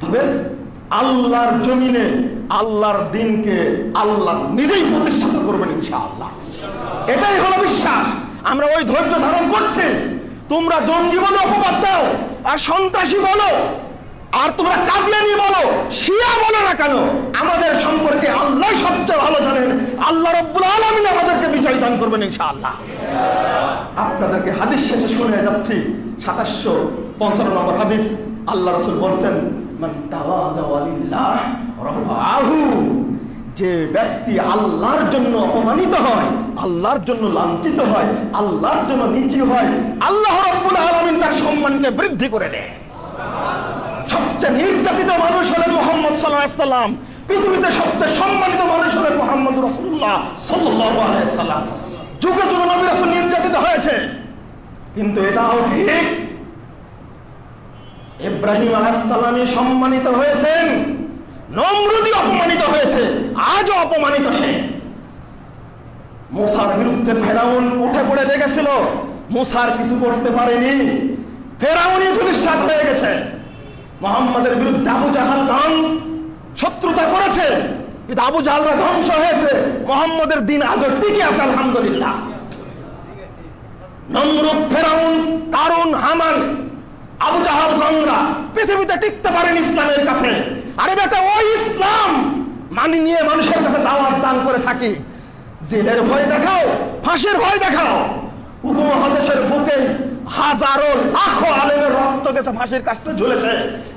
তবে আল্লাহর জমিনে আল্লাহর দ্বীনকে আল্লাহ নিজেই প্রতিষ্ঠিত করবেন ইনশাআল্লাহ। এটাই হলো বিশ্বাস। আমরা ওই ধৈর্য ধারণ করছি। তোমরা জঙ্গি বলো, অপবাদ দাও, আর সন্ত্রাসী বলো, আর তোমরা কাদিয়ানি বলো, শিয়া বলো না কেন, আমাদের সম্পর্কে আল্লাহ সবচেয়ে ভালো জানেন। আল্লাহ রাব্বুল আলামিন আমাদেরকে বিজয় দান করবেন ইনশাআল্লাহ। আপনাদেরকে হাদিস শেষে শুনে যাচ্ছি 2755 নম্বর হাদিস। আল্লাহ রাসূল বলেন, মান তাওয়াদা লিল্লাহ রাফাহু, যে ব্যক্তি আল্লাহর জন্য অপমানিত হয়, আল্লাহর জন্য লাঞ্ছিত হয়, আল্লাহর জন্য নিচু হয়, আল্লাহ রাব্বুল আলামিন তার সম্মানকে বৃদ্ধি করে দেয়। সবচেয়ে নির্যাতিত মানুষ হলেন মুহাম্মদ সাল্লাল্লাহু আলাইহি সাল্লাম। পৃথিবীতে সবচেয়ে সম্মানিত মানুষ হলেন মুহাম্মদ রাসূলুল্লাহ সাল্লাল্লাহু আলাইহি সাল্লাম। যুগে যুগে নবী রাসূল নির্যাতিত হয়েছে, কিন্তু এটাও ঠিক ইব্রাহিম আলাইহিস সালাম সম্মানিত হয়েছেন, নমরুদ অপমানিত হয়েছে, আজও অপমানিত সে। মুসার বিরুদ্ধে ফেরাউন উঠে পড়ে লেগেছিল, মুসার কিছু করতে পারেনি, ফেরাউনই ধূলিসাৎ হয়ে গেছে। মুহাম্মাদের বিরুদ্ধে আবু জাহালগণ শত্রুতা করেছে, কিন্তু আবু জাহালরা ধ্বংস হয়েছে, মুহাম্মাদের দিন আজও টিকে আছে আলহামদুলিল্লাহ। নমরুদ, ফেরাউন, কারুন, হামান, আবু জাহাল গংরা পৃথিবীতে টিকতে পারেন ইসলামের কাছে। আরে বেটা, ওই ইসলাম মানি নিয়ে মানুষের কাছে দাওয়াত দান করে থাকি। জেলের ভয় দেখাও, ফাঁসির ভয় দেখাও। উপমহাদেশের বুকে হাজারো লাখো আলেমের রক্ত গেছে, ফাঁসির কাছে ঝুলেছে।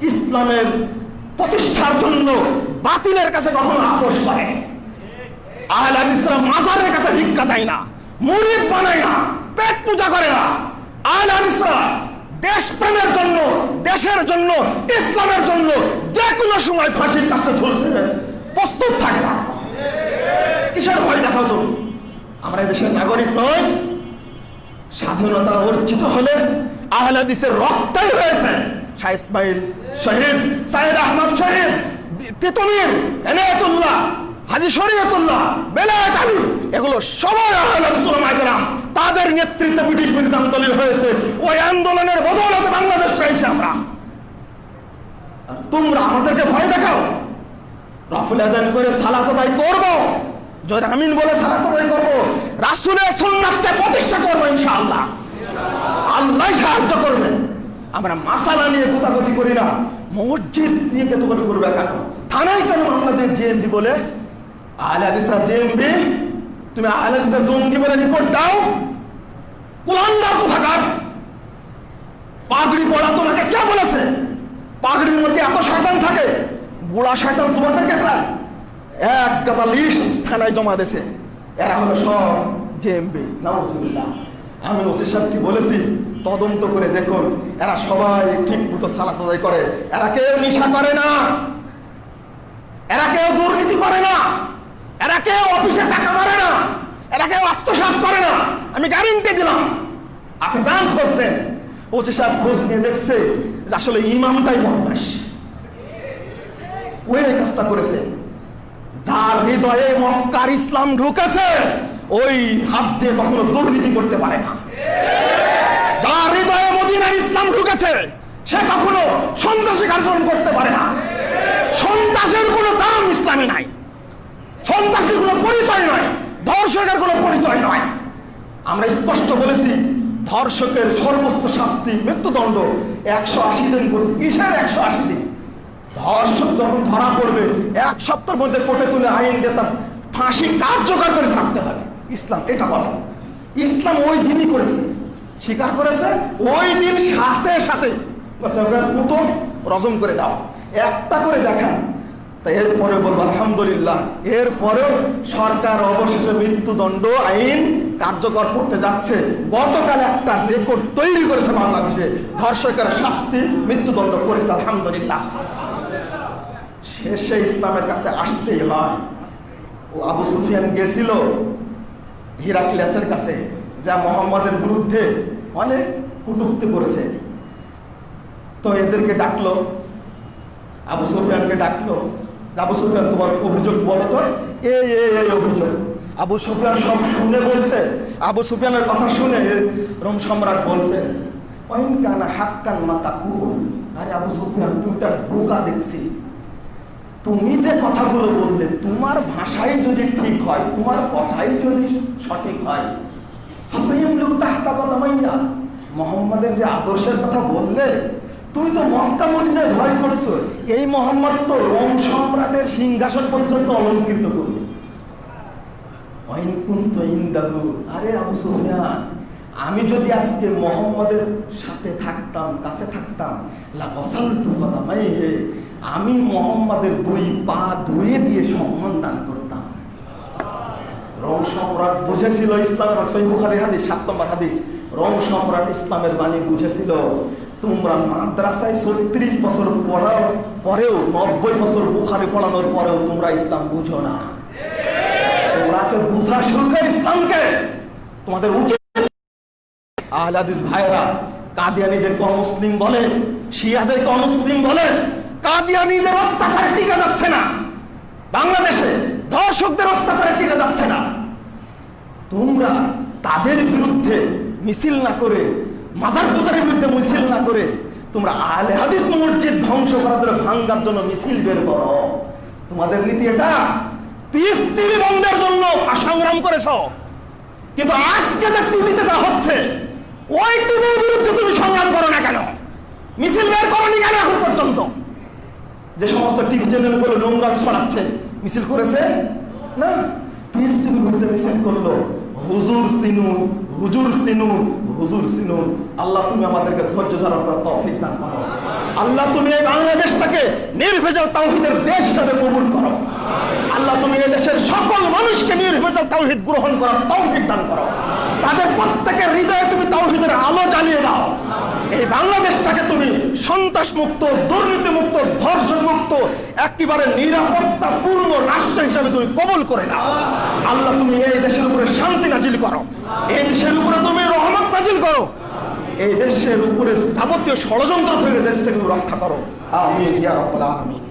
ইসলামের প্রতিষ্ঠার জন্য বাতিলের কাছে কখনো আপোষ করে। আহলে হাদিসরা মাজারের কাছে ভিক্ষা দেয় না, মুরিদ বানায় না, পেট পূজা করে না। আহলে হাদিসরা দেশপ্রেমের জন্য, দেশের জন্য, ইসলামের জন্য যে কোনো সময় ফাঁসির কাছে ঝুলতে প্রস্তুত থাকে না। কিসের ভয় দেখাও তুমি? আমরা এই দেশের নাগরিক নই। স্বাধীনতা অর্জিত হলে আহলে হাদিসের রক্তই হয়েছে। শাহ ইসমাইল শহীদ, সাইয়েদ আহমদ শহীদ, তিতুমির, এনায়েতুল্লাহ, হাজী শরীয়তুল্লাহ, বেলায়েত আলী, এগুলো সবাই আহলে হাদিস উলামায়ে কেরাম, তাদের নেতৃত্বে ব্রিটিশ বিরোধী আন্দোলন হয়েছে। ওই আন্দোলনের বদৌলতে বাংলাদেশ পেয়েছি আমরা। আর তোমরা আমাদেরকে ভয় দেখাও। রাফুল আদান করে সালাত আদায় করবো, যদি আমিন বলে সালাত আদায় করবো, রাসূলের সুন্নাতকে প্রতিষ্ঠা করবো ইনশাআল্লাহ। আল্লাহ সাহায্য করবেন। আমরা মাসালা নিয়ে গোতাগতি করি না। মসজিদ নিয়ে কেতগতি করবে কেন? থানায় কেন মামলা দিয়ে জেএমবি বলে? আহলে হাদিসরা জেএমবি, তুমি আহলে হাদিসের জঙ্গি বলে রিপোর্ট দাও। কুলাঙ্গার কোথাকার! পাগড়ি পড়া তোমাকে কে বলেছে? পাগড়ির মধ্যে এত শয়তান থাকে, বুড়া শয়তান তোমাদের কেতরা এক গাদা লিস্ট থানায় জমা দিয়েছে। এরা হলো সব জেএমবি। নাউজুবিল্লাহ। আমি ওসি সাহেবকে বলেছি তদন্ত করে দেখুন, এরা সবাই ঠিক মতো সালাত আদায় করে। এরা কেউ নেশা করে না, এরা কেউ দুর্নীতি করে না, এরা কেউ অফিসে টাকা মারে না, এরা কেউ আত্মসাৎ করে না। আমি গ্যারান্টি দিলাম। আপনি যান খোঁজ নেন। ওসি সাহেব খোঁজ নিয়ে দেখছে যে আসলে ইমামটাই বদমাশ, ওই কাজটা করেছে। যার হৃদয়ে মক্কার ইসলাম ঢুকেছে, ওই হাত দিয়ে কখনো দুর্নীতি করতে পারে না। যার হৃদয়ে মদিনার ইসলাম ঢুকেছে, সে কখনো সন্ত্রাসী কার্যক্রম করতে পারে না। সন্ত্রাসের কোনো দাম ইসলামে নাই, সন্ত্রাসীর কোনো পরিচয় নয়, ধর্ষকের কোনো পরিচয় নয়। আমরা স্পষ্ট বলেছি, ধর্ষকের সর্বোচ্চ শাস্তি মৃত্যুদণ্ড। 180 দিন করেছে। কিসের 180 দিন? ধর্ষক যখন ধরা পড়বে 1 সপ্তাহের মধ্যে কোর্টে তুলে আইন দিয়ে তার ফাঁসি কার্যকর করে ছাড়তে হবে। ইসলাম এটা বলে। ইসলাম ওই দিনই করেছে, স্বীকার করেছে, ওই দিন সাথে সাথে পুতো রজম করে দাও, একটা করে দেখান। তা এরপরে বলবো আলহামদুলিল্লাহ। এরপরেও সরকার অবশেষে মৃত্যুদণ্ড আইন কার্যকর করতে যাচ্ছে। গতকাল একটা রেকর্ড তৈরি করেছে বাংলাদেশে, ধর্ষকের শাস্তি মৃত্যুদণ্ড করেছে আলহামদুলিল্লাহ। শেষে ইসলামের কাছে আসতেই হয়। ও আবু সুফিয়ান গেছিল হিরাক্লিয়াসের কাছে, যা মুহাম্মাদের বিরুদ্ধে অনেক কটূক্তি করেছে। তো এদেরকে ডাকলো, আবু সুফিয়ানকে ডাকলো। আবু সুফিয়ান, তোমার অভিযোগ বলো তো। এই অভিযোগ। আবু সুফিয়ান সব শুনে বলছে। আবু সুফিয়ানের কথা শুনে রোম সম্রাট বলছে, ওয়াইন কানা হাক্কান মা তাকুল। আরে আবু সুফিয়ান, তুমি তার বোকা দেখছি। তুমি যে কথাগুলো বললে, তোমার ভাষাই যদি ঠিক হয়, তোমার কথাই যদি সঠিক হয়, মুহাম্মাদের যে আদর্শের কথা বললে, তুমি তো মক্কা মদিনায় ভয় করছো। এই মুহাম্মদ তো রোম সম্রাটের সিংহাসন পর্যন্ত অলঙ্কৃত করবে। আরে আবু সুফিয়ান, আমি যদি আজকে মুহাম্মাদের সাথে থাকতাম, কাছে থাকতাম, আমি মুহাম্মাদের 2 পা ধুয়ে দিয়ে সম্মান দান করতাম। রোম সম্রাট বুঝেছিল ইসলামের, সহিহ বুখারী হাদিস 7 নম্বর হাদিস, রোম সম্রাট ইসলামের বাণী বুঝেছিল। তোমরা মাদ্রাসায় 36 বছর পড়ার পরেও, 90 বছর বুখারী পড়ানোর পরেও তোমরা ইসলাম বুঝো না। তোমরা বুঝা শুরু করো ইসলামকে। তোমাদের উচিত আহলে হাদিস ভাইরা কাদিয়ানীদেরকে অমুসলিম বলে, শিয়াদেরকে অমুসলিম বলে। কাদিয়ানীদের অত্যাচারে টিকা যাচ্ছে না বাংলাদেশে, ধর্ষকদের অত্যাচারে টিকা যাচ্ছে না। তোমরা তাদের বিরুদ্ধে মিছিল না করে, মাজার পূজারের বিরুদ্ধে মিছিল না করে, তোমরা আহলে হাদিস মসজিদ ধ্বংস করার জন্য, ভাঙ্গার জন্য মিছিল বের করো। তোমাদের নীতি এটা। পিস টিভি বন্ধের জন্য সংগ্রাম করেছ, কিন্তু আজকে যে টিভিতে যা হচ্ছে ওই টিভির বিরুদ্ধে তুমি সংগ্রাম করো না কেন? মিছিল বের করোনি কেন এখন পর্যন্ত? যে সমস্ত টিভি চ্যানেলগুলো নোংরা ছড়াচ্ছে, মিছিল করেছে না? পিস টিভির বিরুদ্ধে মিছিল করলো। হুজুর সিনুন, হুজুর সিনুন, হুজুর সিনুন। আল্লাহ তুমি আমাদেরকে ধৈর্য ধারণ করার তৌফিক দান করো। আল্লাহ তুমি এই বাংলাদেশটাকে নির্ভেজাল তাওহীদের দেশ হিসেবে কবুল করো। আল্লাহ তুমি এই দেশের সকল মানুষকে নির্ভেজাল তাওহীদ গ্রহণ করার তৌফিক দান করো। তাদের প্রত্যেকের হৃদয়ে তুমি তাওহীদের আলো জ্বালিয়ে দাও। এই বাংলাদেশটাকে তুমি সন্ত্রাস মুক্ত, দুর্নীতি মুক্ত, ধর্ষণ মুক্ত, একেবারে নিরাপত্তাপূর্ণ রাষ্ট্র হিসাবে তুমি কবুল করে নাও। আল্লাহ তুমি এই দেশের উপরে শান্তি নাজিল করো, এই দেশের উপরে তুমি রহমত নাজিল করো, এই দেশের উপরে যাবতীয় ষড়যন্ত্র থেকে দেশকে রক্ষা করো। আমিন ইয়া রাব্বাল আলামিন।